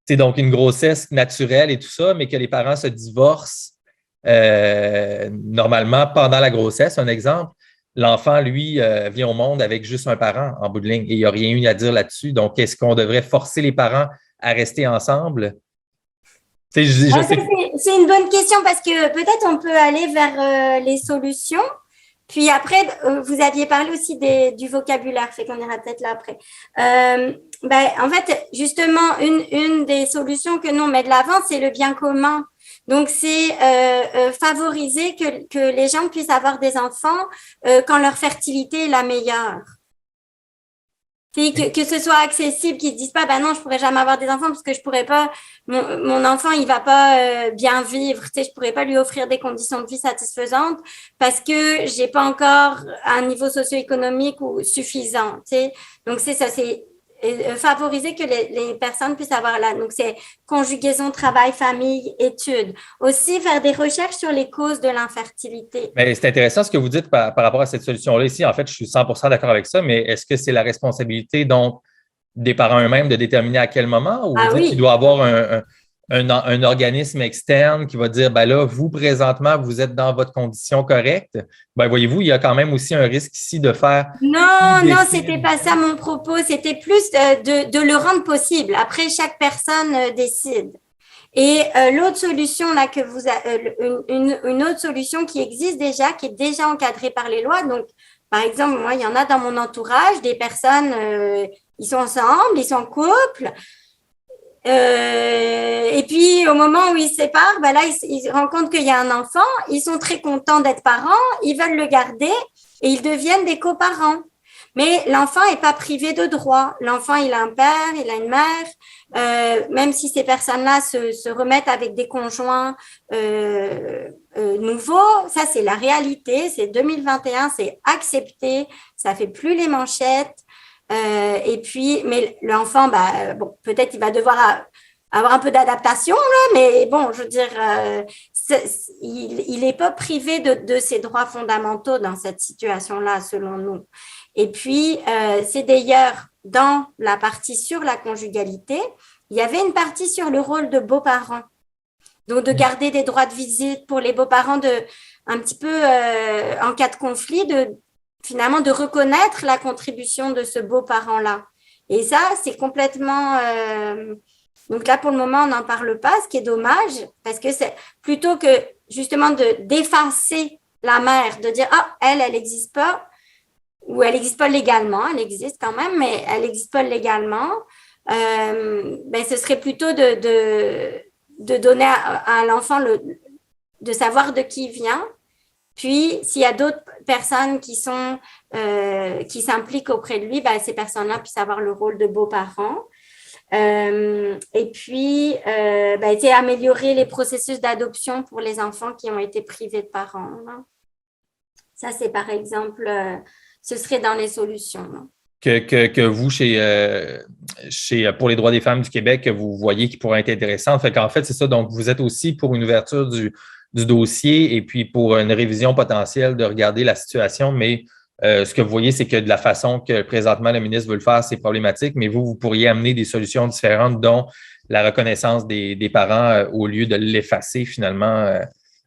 C'est donc une grossesse naturelle et tout ça, mais que les parents se divorcent normalement pendant la grossesse. Un exemple, l'enfant, lui, vient au monde avec juste un parent en bout de ligne et il n'y a rien eu à dire là-dessus. Donc, est-ce qu'on devrait forcer les parents à rester ensemble? C'est une bonne question parce que peut-être on peut aller vers les solutions. Puis après, vous aviez parlé aussi du vocabulaire, fait qu'on ira peut-être là après. En fait, justement, une des solutions que nous on met de l'avant, c'est le bien commun. Donc, c'est favoriser que les gens puissent avoir des enfants quand leur fertilité est la meilleure. Que ce soit accessible, qu'ils ne se disent pas, non, je ne pourrais jamais avoir des enfants parce que je pourrais pas, mon enfant, il ne va pas bien vivre. Je ne pourrais pas lui offrir des conditions de vie satisfaisantes parce que je n'ai pas encore un niveau socio-économique suffisant. Donc, c'est ça, c'est favoriser que les personnes puissent avoir là. Donc, c'est conjugaison, travail, famille, études. Aussi, faire des recherches sur les causes de l'infertilité. Mais c'est intéressant ce que vous dites par rapport à cette solution-là ici. En fait, je suis 100% d'accord avec ça, mais est-ce que c'est la responsabilité donc des parents eux-mêmes de déterminer à quel moment ou oui. qu'il doit avoir un organisme externe qui va dire, là, vous, présentement, vous êtes dans votre condition correcte. Voyez-vous, il y a quand même aussi un risque ici de faire… Non, c'était pas ça mon propos. C'était plus de le rendre possible. Après, chaque personne décide. Et l'autre solution là que une autre solution qui existe déjà, qui est déjà encadrée par les lois. Donc, par exemple, moi, il y en a dans mon entourage des personnes, ils sont ensemble, ils sont en couple. Et puis, au moment où ils se séparent, là, ils se rendent compte qu'il y a un enfant. Ils sont très contents d'être parents. Ils veulent le garder et ils deviennent des coparents. Mais l'enfant n'est pas privé de droits. L'enfant, il a un père, il a une mère. Même si ces personnes-là se remettent avec des conjoints nouveaux, ça, c'est la réalité. C'est 2021, c'est accepté. Ça fait plus les manchettes. Et puis, mais l'enfant, peut-être il va devoir avoir un peu d'adaptation, là, mais bon, je veux dire, il n'est pas privé de ses droits fondamentaux dans cette situation-là, selon nous. Et puis, c'est d'ailleurs dans la partie sur la conjugalité, il y avait une partie sur le rôle de beaux-parents. Donc, de garder des droits de visite pour les beaux-parents, un petit peu en cas de conflit, finalement de reconnaître la contribution de ce beau-parent-là. Et ça, c'est complètement... donc là, pour le moment, on n'en parle pas, ce qui est dommage, parce que c'est plutôt que justement d'effacer la mère, de dire « Ah, elle n'existe pas », ou elle n'existe pas légalement, elle existe quand même, mais elle n'existe pas légalement, ce serait plutôt de donner à l'enfant de savoir de qui il vient. Puis, s'il y a d'autres personnes qui s'impliquent auprès de lui, ces personnes-là puissent avoir le rôle de beaux-parents. Et puis, améliorer les processus d'adoption pour les enfants qui ont été privés de parents. Là. Ça, c'est par exemple, ce serait dans les solutions. Là. Que vous, pour les droits des femmes du Québec, que vous voyez qui pourraient être intéressantes. En fait, c'est ça. Donc, vous êtes aussi pour une ouverture du dossier et puis pour une révision potentielle de regarder la situation. Mais ce que vous voyez, c'est que de la façon que présentement le ministre veut le faire, c'est problématique. Mais vous pourriez amener des solutions différentes, dont la reconnaissance des parents au lieu de l'effacer finalement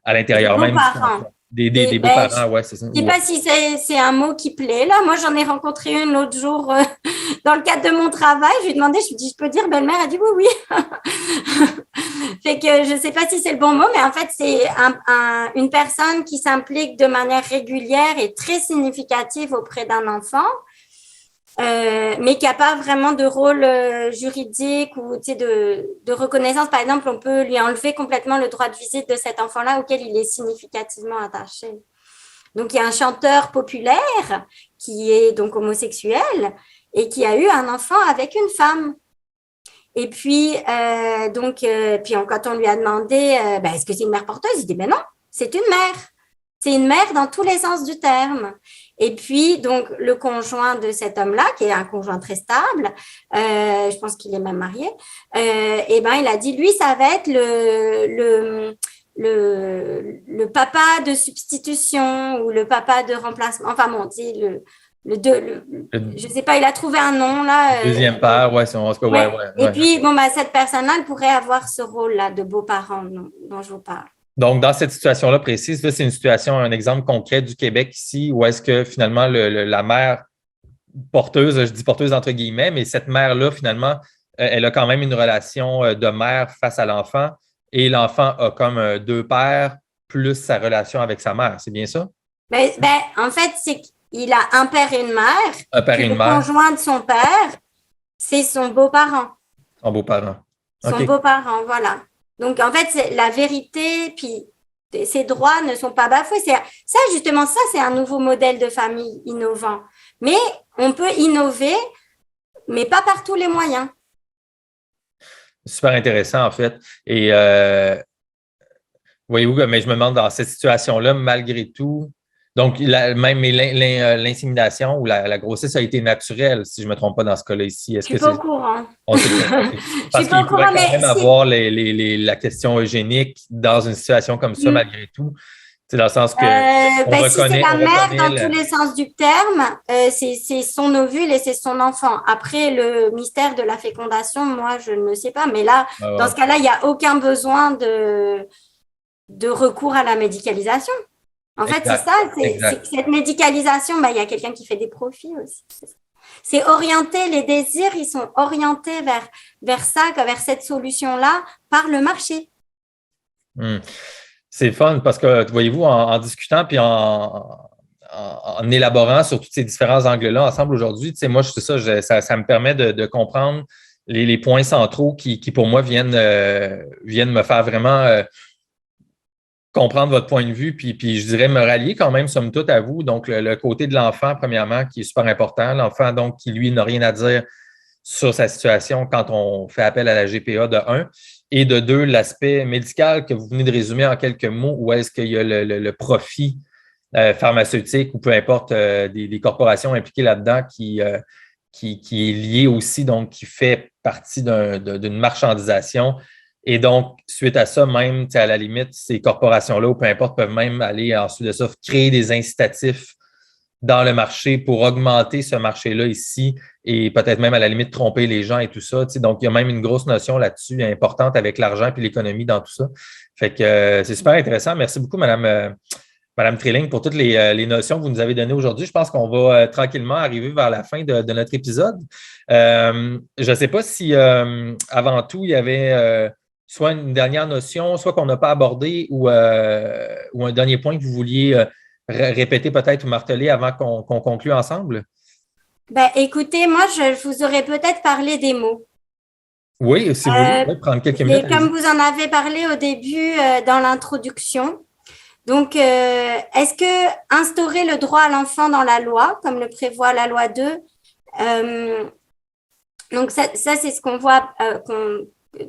à l'intérieur même du contrat. Des beaux-parents, ouais, c'est ça. Je ne sais pas si c'est un mot qui plaît. Là, moi, j'en ai rencontré une l'autre jour dans le cadre de mon travail. Je lui ai demandé, je peux dire belle-mère? Elle a dit oui. Fait que je ne sais pas si c'est le bon mot, mais en fait, c'est une personne qui s'implique de manière régulière et très significative auprès d'un enfant, mais qui n'a pas vraiment de rôle juridique ou de reconnaissance. Par exemple, on peut lui enlever complètement le droit de visite de cet enfant-là auquel il est significativement attaché. Donc, il y a un chanteur populaire qui est donc homosexuel et qui a eu un enfant avec une femme. Et puis, quand on lui a demandé est-ce que c'est une mère porteuse, il dit non, c'est une mère. C'est une mère dans tous les sens du terme. Et puis, donc, le conjoint de cet homme-là, qui est un conjoint très stable, je pense qu'il est même marié, il a dit, lui, ça va être le papa de substitution ou le papa de remplacement. Enfin, bon, tu sais, je sais pas, il a trouvé un nom, là. Deuxième père, ouais, en tout cas, ouais. Et puis, cette personne-là, elle pourrait avoir ce rôle-là de beau-parent dont je vous parle. Donc, dans cette situation-là précise, là, c'est une situation, un exemple concret du Québec ici, où est-ce que finalement la mère porteuse, je dis porteuse entre guillemets, mais cette mère-là, finalement, elle a quand même une relation de mère face à l'enfant et l'enfant a comme deux pères plus sa relation avec sa mère. C'est bien ça? En fait, c'est qu'il a un père et une mère. Un père et une mère. Le conjoint de son père, c'est son beau-parent. Son beau-parent. Son beau-parent, voilà. Donc, en fait, c'est la vérité, puis ses droits ne sont pas bafoués. Justement, c'est un nouveau modèle de famille innovant. Mais on peut innover, mais pas par tous les moyens. Super intéressant, en fait. Et voyez-vous, mais je me demande, dans cette situation-là, malgré tout, donc même l'insémination ou la grossesse a été naturelle, si je ne me trompe pas dans ce cas-là ici. Je ne suis pas au courant. Parce qu'il pourrait quand même avoir la question eugénique dans une situation comme ça, malgré tout. C'est dans le sens que si c'est la mère dans tous les sens du terme, c'est son ovule et c'est son enfant. Après, le mystère de la fécondation, moi, je ne sais pas. Mais là, dans ce cas-là, il n'y a aucun besoin de recours à la médicalisation. En fait, c'est ça. Cette médicalisation, il y a quelqu'un qui fait des profits aussi. C'est orienté, les désirs, ils sont orientés vers ça, vers cette solution-là, par le marché. C'est fun parce que, voyez-vous, en discutant puis en élaborant sur tous ces différents angles-là ensemble aujourd'hui, moi, c'est ça me permet de comprendre les points centraux qui pour moi, viennent me faire vraiment comprendre votre point de vue, puis je dirais me rallier quand même, somme toute, à vous. Donc, le côté de l'enfant, premièrement, qui est super important. L'enfant, donc, qui, lui, n'a rien à dire sur sa situation quand on fait appel à la GPA, de 1. Et de 2, l'aspect médical que vous venez de résumer en quelques mots, où est-ce qu'il y a le profit pharmaceutique ou peu importe des corporations impliquées là-dedans qui est lié aussi, donc qui fait partie d'une marchandisation. Et donc, suite à ça, même, à la limite, ces corporations-là, ou peu importe, peuvent même aller ensuite de ça, créer des incitatifs dans le marché pour augmenter ce marché-là ici et peut-être même à la limite tromper les gens et tout ça. Donc, il y a même une grosse notion là-dessus importante avec l'argent et l'économie dans tout ça. Fait que c'est super intéressant. Merci beaucoup, Madame Trilling, pour toutes les notions que vous nous avez données aujourd'hui. Je pense qu'on va tranquillement arriver vers la fin de notre épisode. Je ne sais pas si, avant tout, il y avait soit une dernière notion, soit qu'on n'a pas abordé ou un dernier point que vous vouliez répéter peut-être ou marteler avant qu'on conclue ensemble. Ben, écoutez, moi, je vous aurais peut-être parlé des mots. Oui, si vous voulez prendre quelques minutes. Comme vous en avez parlé au début dans l'introduction, donc, est-ce que instaurer le droit à l'enfant dans la loi, comme le prévoit la loi 2, donc ça c'est ce qu'on voit,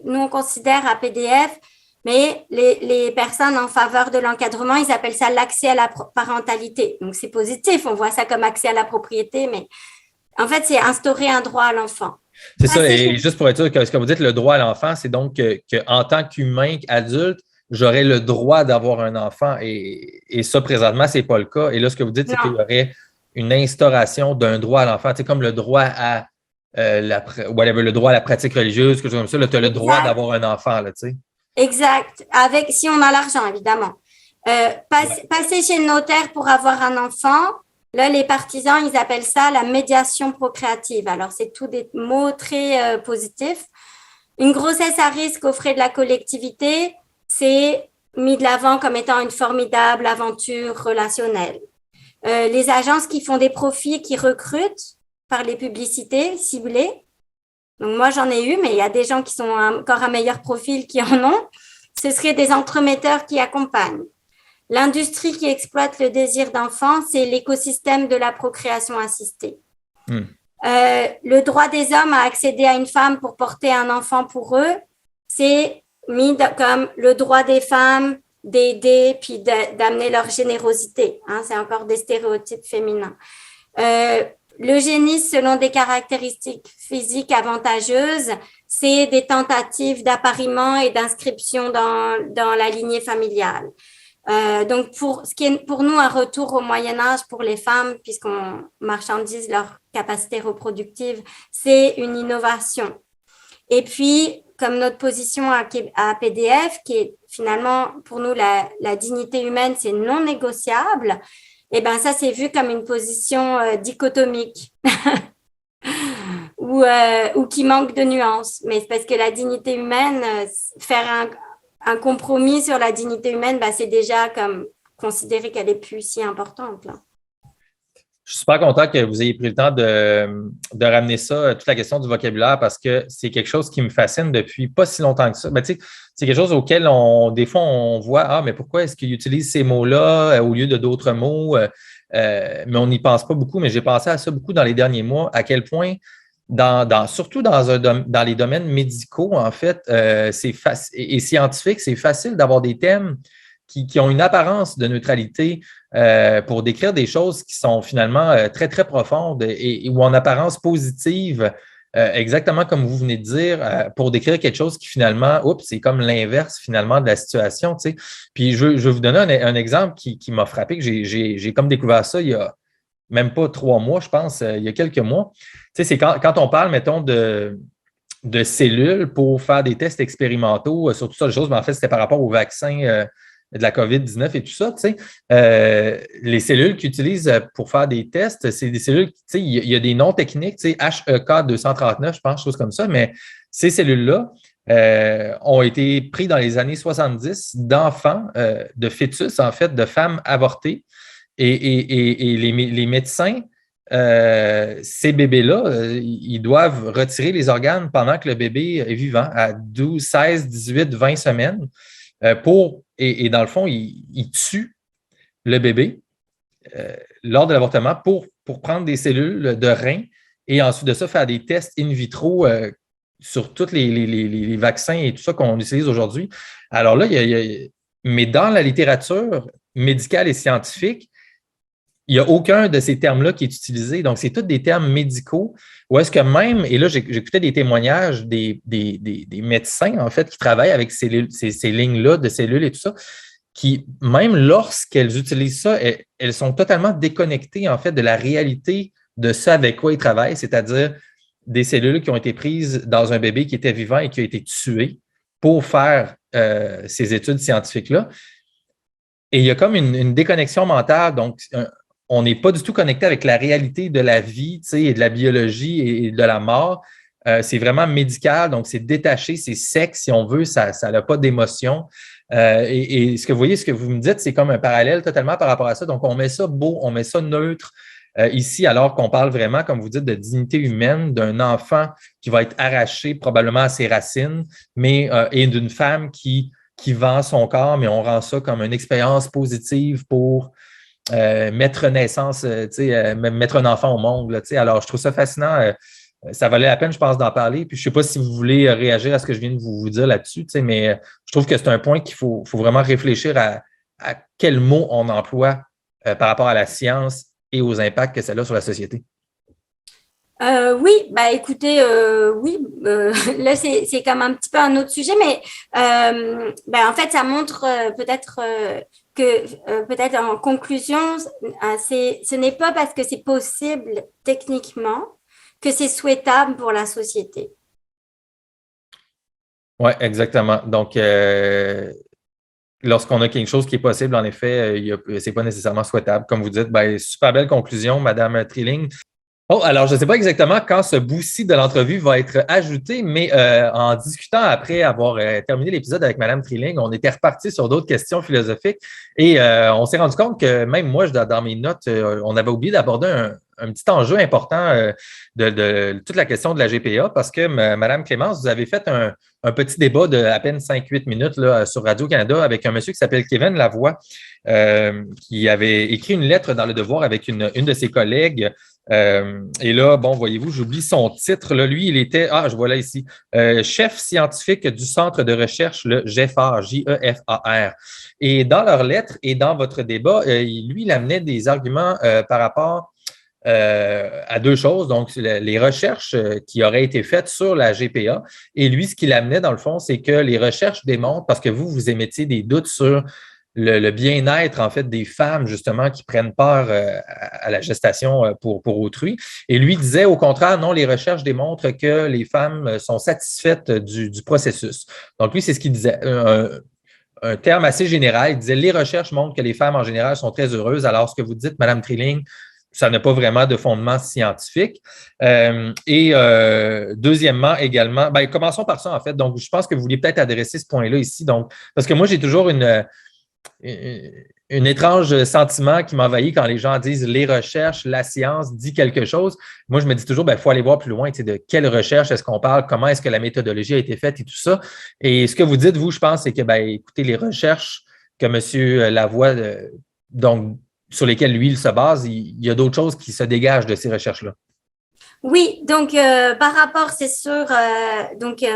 nous on considère à PDF, mais les personnes en faveur de l'encadrement, ils appellent ça l'accès à la parentalité. Donc, c'est positif, on voit ça comme accès à la propriété, mais en fait, c'est instaurer un droit à l'enfant. C'est ça, et juste pour être sûr que ce que vous dites, le droit à l'enfant, c'est donc qu'en tant qu'humain, adulte, j'aurais le droit d'avoir un enfant et ça, présentement, ce n'est pas le cas. Et là, ce que vous dites, c'est qu'il y aurait une instauration d'un droit à l'enfant, c'est comme le droit à le droit à la pratique religieuse, quelque chose comme ça. Là, tu as le droit d'avoir un enfant, là, tu sais. Exact, si on a l'argent, évidemment. Passer chez le notaire pour avoir un enfant, là, les partisans, ils appellent ça la médiation procréative. Alors, c'est tous des mots très positifs. Une grossesse à risque aux frais de la collectivité, c'est mis de l'avant comme étant une formidable aventure relationnelle. Les agences qui font des profits, qui recrutent par les publicités ciblées. Donc, moi, j'en ai eu, mais il y a des gens qui sont encore un meilleur profil qui en ont. Ce seraient des entremetteurs qui accompagnent. L'industrie qui exploite le désir d'enfant, c'est l'écosystème de la procréation assistée. Le droit des hommes à accéder à une femme pour porter un enfant pour eux, c'est mis comme le droit des femmes d'aider puis d'amener leur générosité. C'est encore des stéréotypes féminins. L'eugénisme, selon des caractéristiques physiques avantageuses, c'est des tentatives d'appariement et d'inscription dans la lignée familiale. Donc, ce qui est pour nous un retour au Moyen-Âge pour les femmes, puisqu'on marchandise leur capacité reproductive, c'est une innovation. Et puis, comme notre position à PDF, qui est finalement pour nous la dignité humaine, c'est non négociable, et bien ça, c'est vu comme une position dichotomique ou qui manque de nuances. Mais c'est parce que la dignité humaine, faire un compromis sur la dignité humaine, c'est déjà comme considérer qu'elle n'est plus si importante, là. Je suis super content que vous ayez pris le temps de ramener ça, toute la question du vocabulaire, parce que c'est quelque chose qui me fascine depuis pas si longtemps que ça. C'est quelque chose auquel des fois, on voit, mais pourquoi est-ce qu'il utilise ces mots-là au lieu de d'autres mots? Mais on n'y pense pas beaucoup, mais j'ai pensé à ça beaucoup dans les derniers mois, à quel point, surtout dans les domaines médicaux, en fait, et scientifiques, c'est facile d'avoir des thèmes qui ont une apparence de neutralité pour décrire des choses qui sont finalement très, très profondes ou en apparence positive, exactement comme vous venez de dire, pour décrire quelque chose qui finalement, c'est comme l'inverse finalement de la situation, tu sais. Puis je vais vous donner un exemple qui m'a frappé, que j'ai comme découvert ça il y a même pas 3 mois, je pense, il y a quelques mois. Tu sais, c'est quand on parle, mettons, de cellules pour faire des tests expérimentaux sur toutes sortes de choses, mais en fait, c'était par rapport au vaccin de la COVID-19 et tout ça, tu sais, les cellules qu'ils utilisent pour faire des tests, c'est des cellules, tu sais, il y a des noms techniques, tu sais, HEK 239, je pense, choses comme ça, mais ces cellules-là ont été prises dans les années 70 d'enfants, de fœtus, en fait, de femmes avortées. Et les médecins, ces bébés-là, ils doivent retirer les organes pendant que le bébé est vivant, à 12, 16, 18, 20 semaines, et dans le fond, ils tuent le bébé lors de l'avortement pour prendre des cellules de rein et ensuite de ça, faire des tests in vitro sur tous les vaccins et tout ça qu'on utilise aujourd'hui. Alors là, mais dans la littérature médicale et scientifique, il n'y a aucun de ces termes-là qui est utilisé. Donc, c'est tous des termes médicaux. Ou est-ce que même, et là, j'écoutais des témoignages des médecins, en fait, qui travaillent avec ces lignes-là de cellules et tout ça, qui, même lorsqu'elles utilisent ça, elles sont totalement déconnectées, en fait, de la réalité de ce avec quoi ils travaillent, c'est-à-dire des cellules qui ont été prises dans un bébé qui était vivant et qui a été tué pour faire ces études scientifiques-là. Et il y a comme une déconnexion mentale, donc on n'est pas du tout connecté avec la réalité de la vie, tu sais, et de la biologie et de la mort. C'est vraiment médical, donc c'est détaché, c'est sec, si on veut, ça n'a pas d'émotion. Et ce que vous voyez, ce que vous me dites, c'est comme un parallèle totalement par rapport à ça. Donc, on met ça beau, on met ça neutre ici, alors qu'on parle vraiment, comme vous dites, de dignité humaine, d'un enfant qui va être arraché probablement à ses racines, et d'une femme qui vend son corps, mais on rend ça comme une expérience positive pour mettre naissance, mettre un enfant au monde. Là, alors, je trouve ça fascinant. Ça valait la peine, je pense, d'en parler. Puis, je ne sais pas si vous voulez réagir à ce que je viens de vous dire là-dessus, mais je trouve que c'est un point qu'il faut vraiment réfléchir à quel mot on emploie par rapport à la science et aux impacts que ça a sur la société. Oui, bah écoutez, oui, là c'est comme un petit peu un autre sujet, mais en fait ça montre peut-être que peut-être en conclusion, ce n'est pas parce que c'est possible techniquement que c'est souhaitable pour la société. Oui, exactement. Donc, lorsqu'on a quelque chose qui est possible, en effet, ce n'est pas nécessairement souhaitable. Comme vous dites, super belle conclusion, Madame Trilling. Oh, alors, je ne sais pas exactement quand ce bout-ci de l'entrevue va être ajouté, mais en discutant après avoir terminé l'épisode avec Mme Trilling, on était reparti sur d'autres questions philosophiques et on s'est rendu compte que même moi, dans mes notes, on avait oublié d'aborder un petit enjeu important de toute la question de la GPA parce que Mme Clémence, vous avez fait un petit débat de à peine 5-8 minutes là, sur Radio-Canada avec un monsieur qui s'appelle Kevin Lavoie, qui avait écrit une lettre dans Le Devoir avec une de ses collègues. Et là, bon, voyez-vous, j'oublie son titre. Là. Lui, il était, je vois là ici, chef scientifique du centre de recherche, le GEFAR, J-E-F-A-R. Et dans leur lettre et dans votre débat, lui, il amenait des arguments par rapport à deux choses. Donc, les recherches qui auraient été faites sur la GPA. Et lui, ce qu'il amenait, dans le fond, c'est que les recherches démontrent, parce que vous émettiez des doutes sur le bien-être, en fait, des femmes, justement, qui prennent part à la gestation pour autrui. Et lui disait, au contraire, non, les recherches démontrent que les femmes sont satisfaites du processus. Donc, lui, c'est ce qu'il disait. Un terme assez général. Il disait, les recherches montrent que les femmes, en général, sont très heureuses. Alors, ce que vous dites, Mme Trilling, ça n'a pas vraiment de fondement scientifique. Deuxièmement, également, commençons par ça, en fait. Donc, je pense que vous vouliez peut-être adresser ce point-là ici. Donc, parce que moi, j'ai toujours une étrange sentiment qui m'envahit quand les gens disent les recherches, la science dit quelque chose. Moi, je me dis toujours, il faut aller voir plus loin, de quelle recherche est-ce qu'on parle, comment est-ce que la méthodologie a été faite et tout ça. Et ce que vous dites, vous, je pense, c'est que, écoutez, les recherches que M. Lavoie, donc, sur lesquelles lui, il se base, il y a d'autres choses qui se dégagent de ces recherches-là. Oui, donc par rapport, c'est sûr,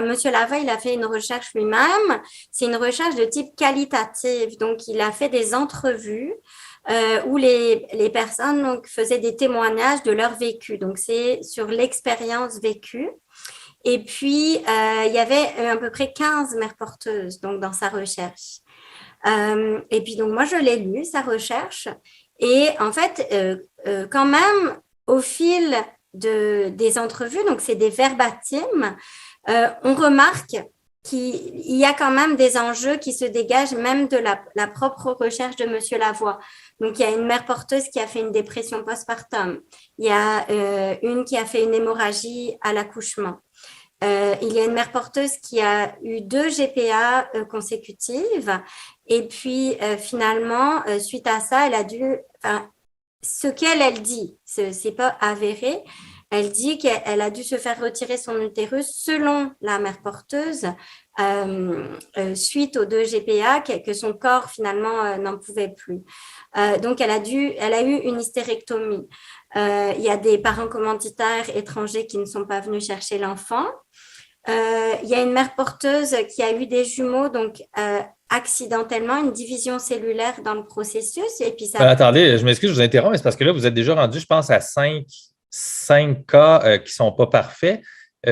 Monsieur Lavoie, il a fait une recherche lui-même. C'est une recherche de type qualitative. Donc, il a fait des entrevues où les personnes donc, faisaient des témoignages de leur vécu. Donc, c'est sur l'expérience vécue. Et puis, il y avait à peu près 15 mères porteuses donc, dans sa recherche. Et puis, donc, moi, je l'ai lu, sa recherche. Et en fait, quand même, au fil des entrevues, donc c'est des verbatims, on remarque qu'il y a quand même des enjeux qui se dégagent même de la propre recherche de Monsieur Lavoie. Donc, il y a une mère porteuse qui a fait une dépression postpartum. Il y a une qui a fait une hémorragie à l'accouchement. Il y a une mère porteuse qui a eu 2 GPA consécutives. Et puis, finalement, suite à ça, elle a dû… ce qu'elle dit, ce n'est pas avéré. Elle dit qu'elle a dû se faire retirer son utérus selon la mère porteuse suite aux 2 GPA, que son corps finalement n'en pouvait plus. Donc, elle a eu une hystérectomie. Il y a des parents commanditaires étrangers qui ne sont pas venus chercher l'enfant. Il y a une mère porteuse qui a eu des jumeaux, donc accidentellement, une division cellulaire dans le processus. Et puis ça… attendez, je m'excuse, je vous interromps, mais c'est parce que là, vous êtes déjà rendu, je pense, à 5 cas qui ne sont pas parfaits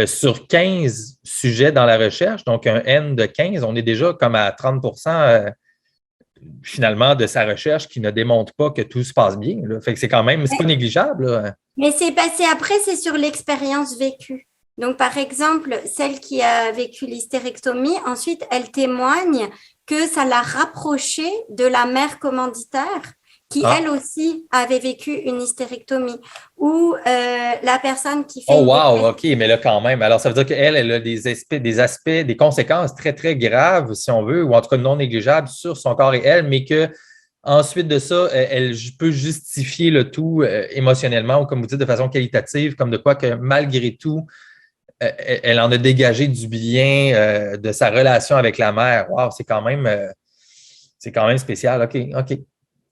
sur 15 sujets dans la recherche, donc un N de 15, on est déjà comme à 30%. finalement de sa recherche qui ne démontre pas que tout se passe bien. Là. Fait que c'est quand même, c'est pas négligeable. Là. Mais c'est passé après, c'est sur l'expérience vécue. Donc, par exemple, celle qui a vécu l'hystérectomie, ensuite, elle témoigne que ça l'a rapprochée de la mère commanditaire qui, elle aussi, avait vécu une hystérectomie. Ou la personne qui fait... Oh, wow, OK, mais là, quand même. Alors, ça veut dire qu'elle, elle a des conséquences très, très graves, si on veut, ou en tout cas non négligeables sur son corps et elle, mais que ensuite de ça, elle peut justifier le tout émotionnellement ou, comme vous dites, de façon qualitative, comme de quoi que malgré tout, elle en a dégagé du bien de sa relation avec la mère. Wow, c'est quand même spécial. OK, OK.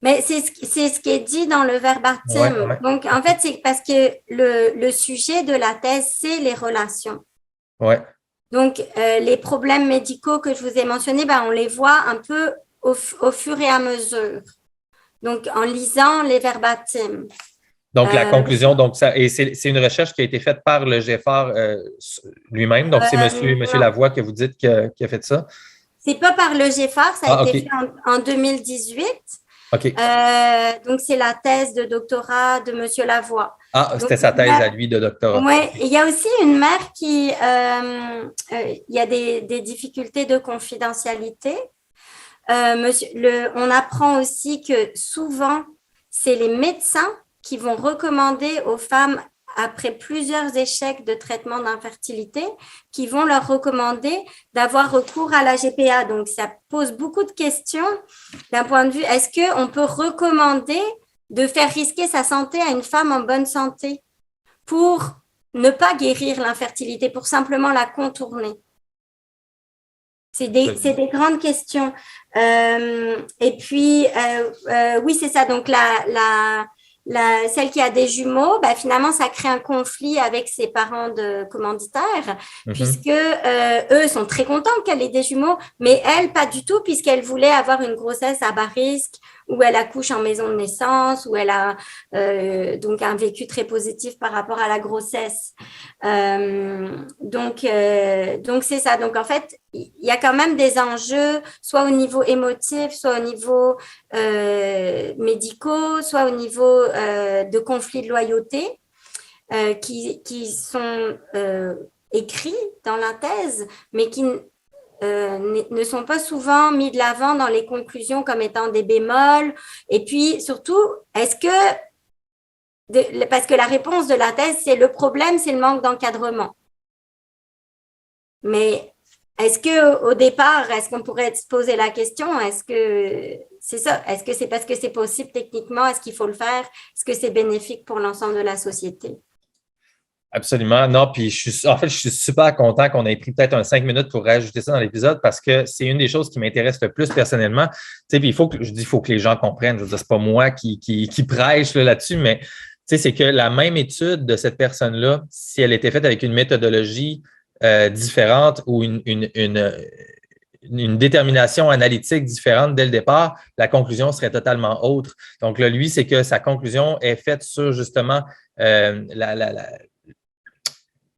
Mais c'est ce qui est dit dans le verbatim. Ouais. Donc, en fait, c'est parce que le sujet de la thèse, c'est les relations. Ouais. Donc, les problèmes médicaux que je vous ai mentionnés, ben, on les voit un peu au fur et à mesure. Donc, en lisant les verbatims. Donc, la conclusion, donc et c'est une recherche qui a été faite par le GFR lui-même. Donc, c'est monsieur Lavoie que vous dites qui a fait ça. C'est pas par le GFR, ça a été fait en 2018. OK. Donc, c'est la thèse de doctorat de monsieur Lavoie. Ah, c'était sa thèse à lui de doctorat. Oui, il y a aussi une mère qui, il y a des difficultés de confidentialité. On apprend aussi que souvent, c'est les médecins qui vont recommander aux femmes, après plusieurs échecs de traitement d'infertilité, qui vont leur recommander d'avoir recours à la GPA. Donc, ça pose beaucoup de questions d'un point de vue, est-ce qu'on peut recommander de faire risquer sa santé à une femme en bonne santé pour ne pas guérir l'infertilité, pour simplement la contourner? C'est des grandes questions. Et puis, oui, c'est ça. Donc, celle qui a des jumeaux, ben, finalement, ça crée un conflit avec ses parents de commanditaire, puisque eux sont très contents qu'elle ait des jumeaux, mais elle, pas du tout, puisqu'elle voulait avoir une grossesse à bas risque, où elle accouche en maison de naissance, où elle a donc un vécu très positif par rapport à la grossesse. Donc c'est ça. Donc, en fait, il y a quand même des enjeux, soit au niveau émotif, soit au niveau médicaux, soit au niveau de conflits de loyauté qui sont écrits dans la thèse, mais qui ne sont pas souvent mis de l'avant dans les conclusions comme étant des bémols. Et puis, surtout, parce que la réponse de la thèse, c'est le problème, c'est le manque d'encadrement. Mais est-ce qu'au départ, est-ce qu'on pourrait se poser la question, est-ce que c'est ça? Est-ce que c'est parce que c'est possible techniquement? Est-ce qu'il faut le faire? Est-ce que c'est bénéfique pour l'ensemble de la société? Absolument. Non, puis je suis super content qu'on ait pris peut-être 5 minutes pour rajouter ça dans l'épisode parce que c'est une des choses qui m'intéresse le plus personnellement. Tu sais, puis il faut que les gens comprennent. Je veux dire, c'est pas moi qui prêche là-dessus, mais tu sais, c'est que la même étude de cette personne-là, si elle était faite avec une méthodologie différente ou une détermination analytique différente dès le départ, la conclusion serait totalement autre. Donc là, lui, c'est que sa conclusion est faite sur justement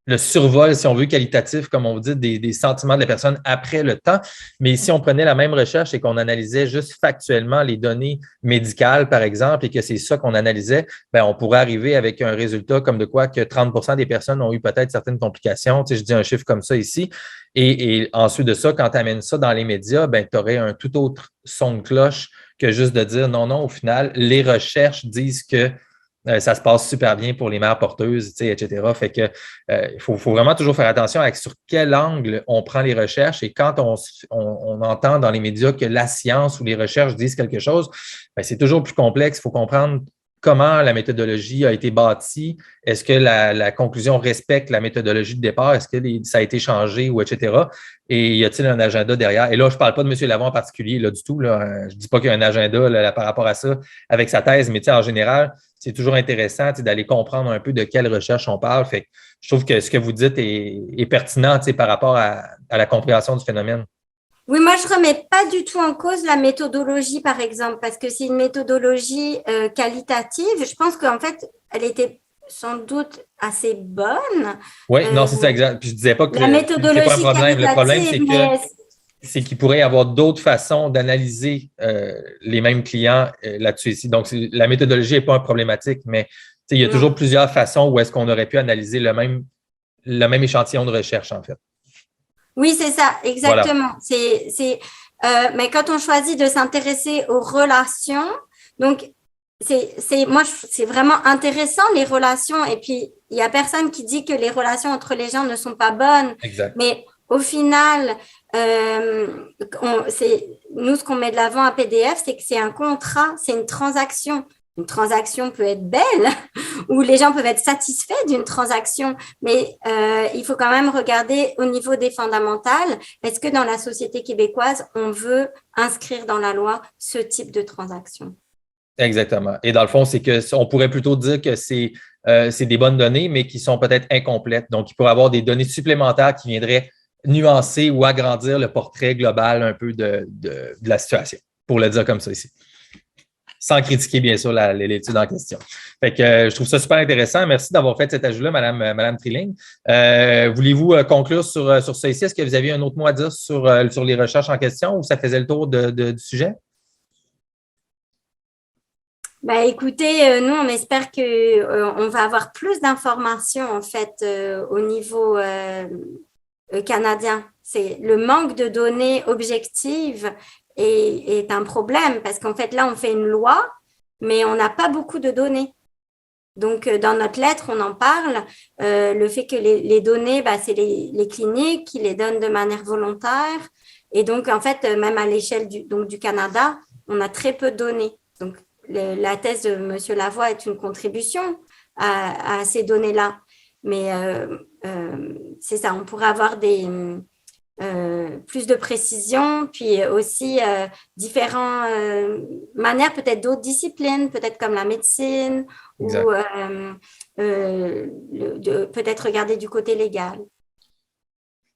le survol, si on veut, qualitatif, comme on vous dit, des sentiments de la personne après le temps. Mais si on prenait la même recherche et qu'on analysait juste factuellement les données médicales, par exemple, et que c'est ça qu'on analysait, bien, on pourrait arriver avec un résultat comme de quoi que 30% des personnes ont eu peut-être certaines complications. Tu sais, je dis un chiffre comme ça ici. Et ensuite de ça, quand tu amènes ça dans les médias, ben, tu aurais un tout autre son de cloche que juste de dire non, au final, les recherches disent que ça se passe super bien pour les mères porteuses, etc. Fait que faut vraiment toujours faire attention à sur quel angle on prend les recherches et quand on entend dans les médias que la science ou les recherches disent quelque chose, ben, c'est toujours plus complexe. Il faut comprendre comment la méthodologie a été bâtie. Est-ce que la conclusion respecte la méthodologie de départ? Est-ce que ça a été changé ou etc.? Et y a-t-il un agenda derrière? Et là, je ne parle pas de M. Lavoie en particulier là, du tout. Là. Je ne dis pas qu'il y a un agenda là, par rapport à ça avec sa thèse, mais en général, c'est toujours intéressant d'aller comprendre un peu de quelle recherche on parle. Fait que je trouve que ce que vous dites est pertinent par rapport à la compréhension du phénomène. Oui, moi, je ne remets pas du tout en cause la méthodologie, par exemple, parce que c'est une méthodologie qualitative. Je pense qu'en fait, elle était sans doute assez bonne. Oui, non, c'est ça, exact. Puis je ne disais pas que la méthodologie c'est pas un problème. Le problème, c'est que c'est qu'il pourrait y avoir d'autres façons d'analyser les mêmes clients là-dessus ici. Donc, la méthodologie n'est pas problématique, mais il y a toujours plusieurs façons où est-ce qu'on aurait pu analyser le même échantillon de recherche, en fait. Oui, c'est ça, exactement. Voilà. Mais quand on choisit de s'intéresser aux relations, donc c'est vraiment intéressant les relations. Et puis, il n'y a personne qui dit que les relations entre les gens ne sont pas bonnes. Exact. Mais au final, nous, ce qu'on met de l'avant à PDF, c'est que c'est un contrat, c'est une transaction. Une transaction peut être belle ou les gens peuvent être satisfaits d'une transaction, mais il faut quand même regarder au niveau des fondamentales. Est-ce que dans la société québécoise, on veut inscrire dans la loi ce type de transaction? Exactement. Et dans le fond, c'est qu'on pourrait plutôt dire que c'est des bonnes données, mais qui sont peut-être incomplètes. Donc, il pourrait y avoir des données supplémentaires qui viendraient nuancer ou agrandir le portrait global un peu de la situation, pour le dire comme ça ici. Sans critiquer, bien sûr, l'étude en question. Fait que je trouve ça super intéressant. Merci d'avoir fait cet ajout-là, Madame Trilling. Voulez-vous conclure sur ça ici? Est-ce que vous aviez un autre mot à dire sur les recherches en question ou ça faisait le tour du sujet? Écoutez, nous, on espère qu'on va avoir plus d'informations, en fait, au niveau canadien. C'est le manque de données objectives est un problème parce qu'en fait, là, on fait une loi, mais on n'a pas beaucoup de données. Donc, dans notre lettre, on en parle. Le fait que les données, c'est les cliniques qui les donnent de manière volontaire. Et donc, en fait, même à l'échelle du Canada, on a très peu de données. Donc, la thèse de M. Lavoie est une contribution à ces données-là. Mais c'est ça, on pourrait avoir plus de précision, puis aussi différentes manières, peut-être d'autres disciplines, peut-être comme la médecine, exact. Ou peut-être regarder du côté légal.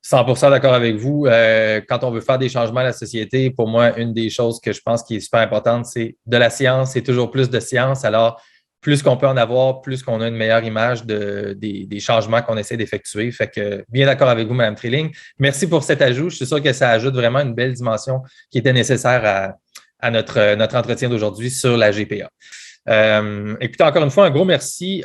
100% d'accord avec vous. Quand on veut faire des changements à la société, pour moi, une des choses que je pense qui est super importante, c'est de la science, c'est toujours plus de science. Alors, plus qu'on peut en avoir, plus qu'on a une meilleure image des changements qu'on essaie d'effectuer. Fait que bien d'accord avec vous, Mme Trilling. Merci pour cet ajout. Je suis sûr que ça ajoute vraiment une belle dimension qui était nécessaire à notre entretien d'aujourd'hui sur la GPA. Écoutez, encore une fois, un gros merci.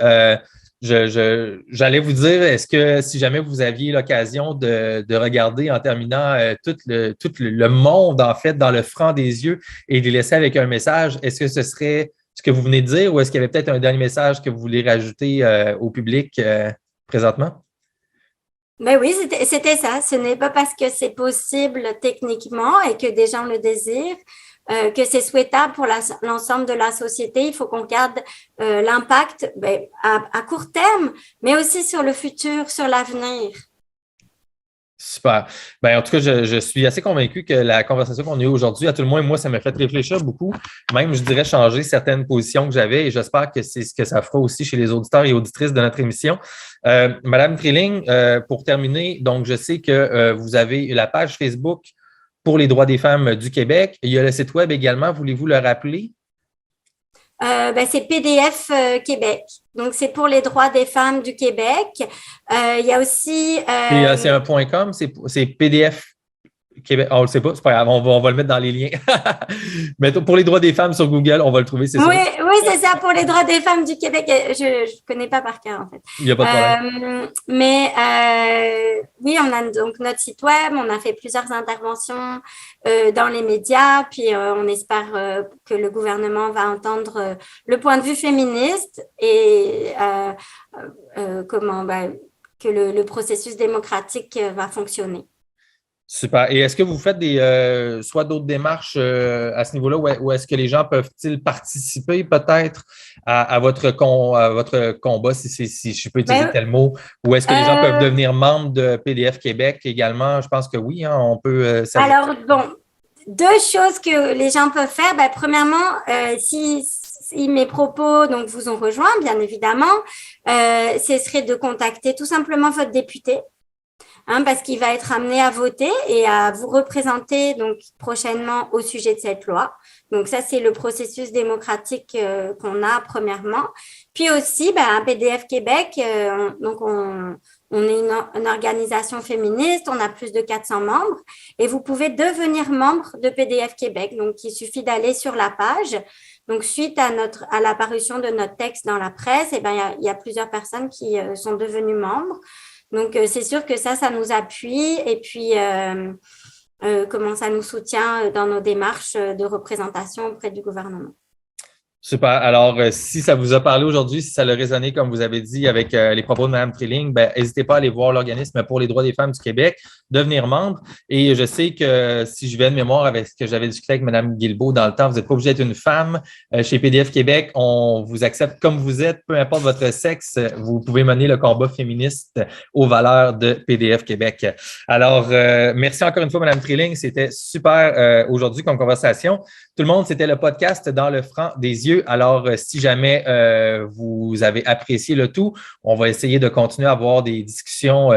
J'allais vous dire, est-ce que si jamais vous aviez l'occasion de regarder en terminant tout le monde, en fait, dans le franc des yeux et de les laisser avec un message, est-ce que ce serait ce que vous venez de dire ou est-ce qu'il y avait peut-être un dernier message que vous voulez rajouter au public présentement? Ben oui, c'était ça. Ce n'est pas parce que c'est possible techniquement et que des gens le désirent que c'est souhaitable pour l'ensemble de la société. Il faut qu'on regarde l'impact à court terme, mais aussi sur le futur, sur l'avenir. Super. En tout cas, je suis assez convaincu que la conversation qu'on a eue aujourd'hui, à tout le moins, moi, ça m'a fait réfléchir beaucoup. Même, je dirais, changer certaines positions que j'avais et j'espère que c'est ce que ça fera aussi chez les auditeurs et auditrices de notre émission. Madame Trilling, pour terminer, donc, je sais que vous avez la page Facebook pour les droits des femmes du Québec. Il y a le site web également. Voulez-vous le rappeler? C'est PDF Québec. Donc, c'est pour les droits des femmes du Québec. Il y a aussi… c'est un .com, c'est PDF Québec. On ne le sait pas, c'est pas grave, on va le mettre dans les liens. Mais pour les droits des femmes sur Google, on va le trouver, c'est ça? Oui, c'est ça, pour les droits des femmes du Québec. Je ne connais pas par cœur, en fait. Il n'y a pas de problème. Oui, on a donc notre site web, on a fait plusieurs interventions dans les médias, puis on espère que le gouvernement va entendre le point de vue féministe et que le processus démocratique va fonctionner. Super. Et est-ce que vous faites soit d'autres démarches à ce niveau-là ou est-ce que les gens peuvent-ils participer peut-être à votre combat, si je peux utiliser tel mot, ou est-ce que les gens peuvent devenir membres de PDF Québec également? Je pense que oui, hein, on peut… Alors, deux choses que les gens peuvent faire. Premièrement, si mes propos vous ont rejoint, bien évidemment, ce serait de contacter tout simplement votre député. Parce qu'il va être amené à voter et à vous représenter donc prochainement au sujet de cette loi. Donc ça, c'est le processus démocratique qu'on a premièrement. Puis aussi, à PDF Québec, On est une organisation féministe, on a plus de 400 membres et vous pouvez devenir membre de PDF Québec. Donc, il suffit d'aller sur la page. Donc, suite à l'apparition de notre texte dans la presse, il y a plusieurs personnes qui sont devenues membres. Donc, c'est sûr que ça nous appuie et puis comment ça nous soutient dans nos démarches de représentation auprès du gouvernement. Super. Alors, si ça vous a parlé aujourd'hui, si ça a résonné, comme vous avez dit, avec les propos de Mme Trilling, n'hésitez pas à aller voir l'organisme pour les droits des femmes du Québec, devenir membre. Et je sais que si je vais de mémoire avec ce que j'avais discuté avec Mme Guilbeault dans le temps, vous n'êtes pas obligé d'être une femme. Chez PDF Québec, on vous accepte comme vous êtes, peu importe votre sexe. Vous pouvez mener le combat féministe aux valeurs de PDF Québec. Alors, merci encore une fois, Mme Trilling. C'était super aujourd'hui comme conversation. Tout le monde, c'était le podcast Dans le franc des yeux. Alors, si jamais vous avez apprécié le tout, on va essayer de continuer à avoir des discussions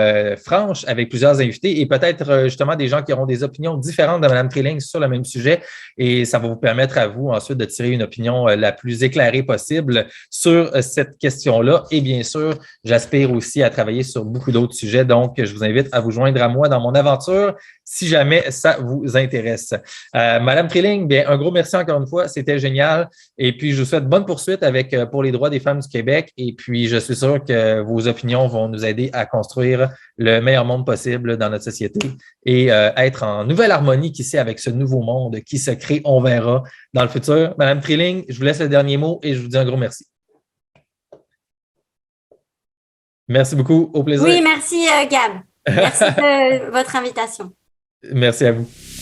franches avec plusieurs invités et peut-être justement des gens qui auront des opinions différentes de Mme Trilling sur le même sujet. Et ça va vous permettre à vous ensuite de tirer une opinion la plus éclairée possible sur cette question-là. Et bien sûr, j'aspire aussi à travailler sur beaucoup d'autres sujets. Donc, je vous invite à vous joindre à moi dans mon aventure si jamais ça vous intéresse. Madame Trilling, bien, un gros merci encore une fois. C'était génial. Et puis, je vous souhaite bonne poursuite avec pour les droits des femmes du Québec. Et puis, je suis sûr que vos opinions vont nous aider à construire le meilleur monde possible dans notre société et être en nouvelle harmonie qui sait avec ce nouveau monde qui se crée, on verra dans le futur. Madame Trilling, je vous laisse le dernier mot et je vous dis un gros merci. Merci beaucoup. Au plaisir. Oui, merci Gab. Merci de votre invitation. Merci à vous.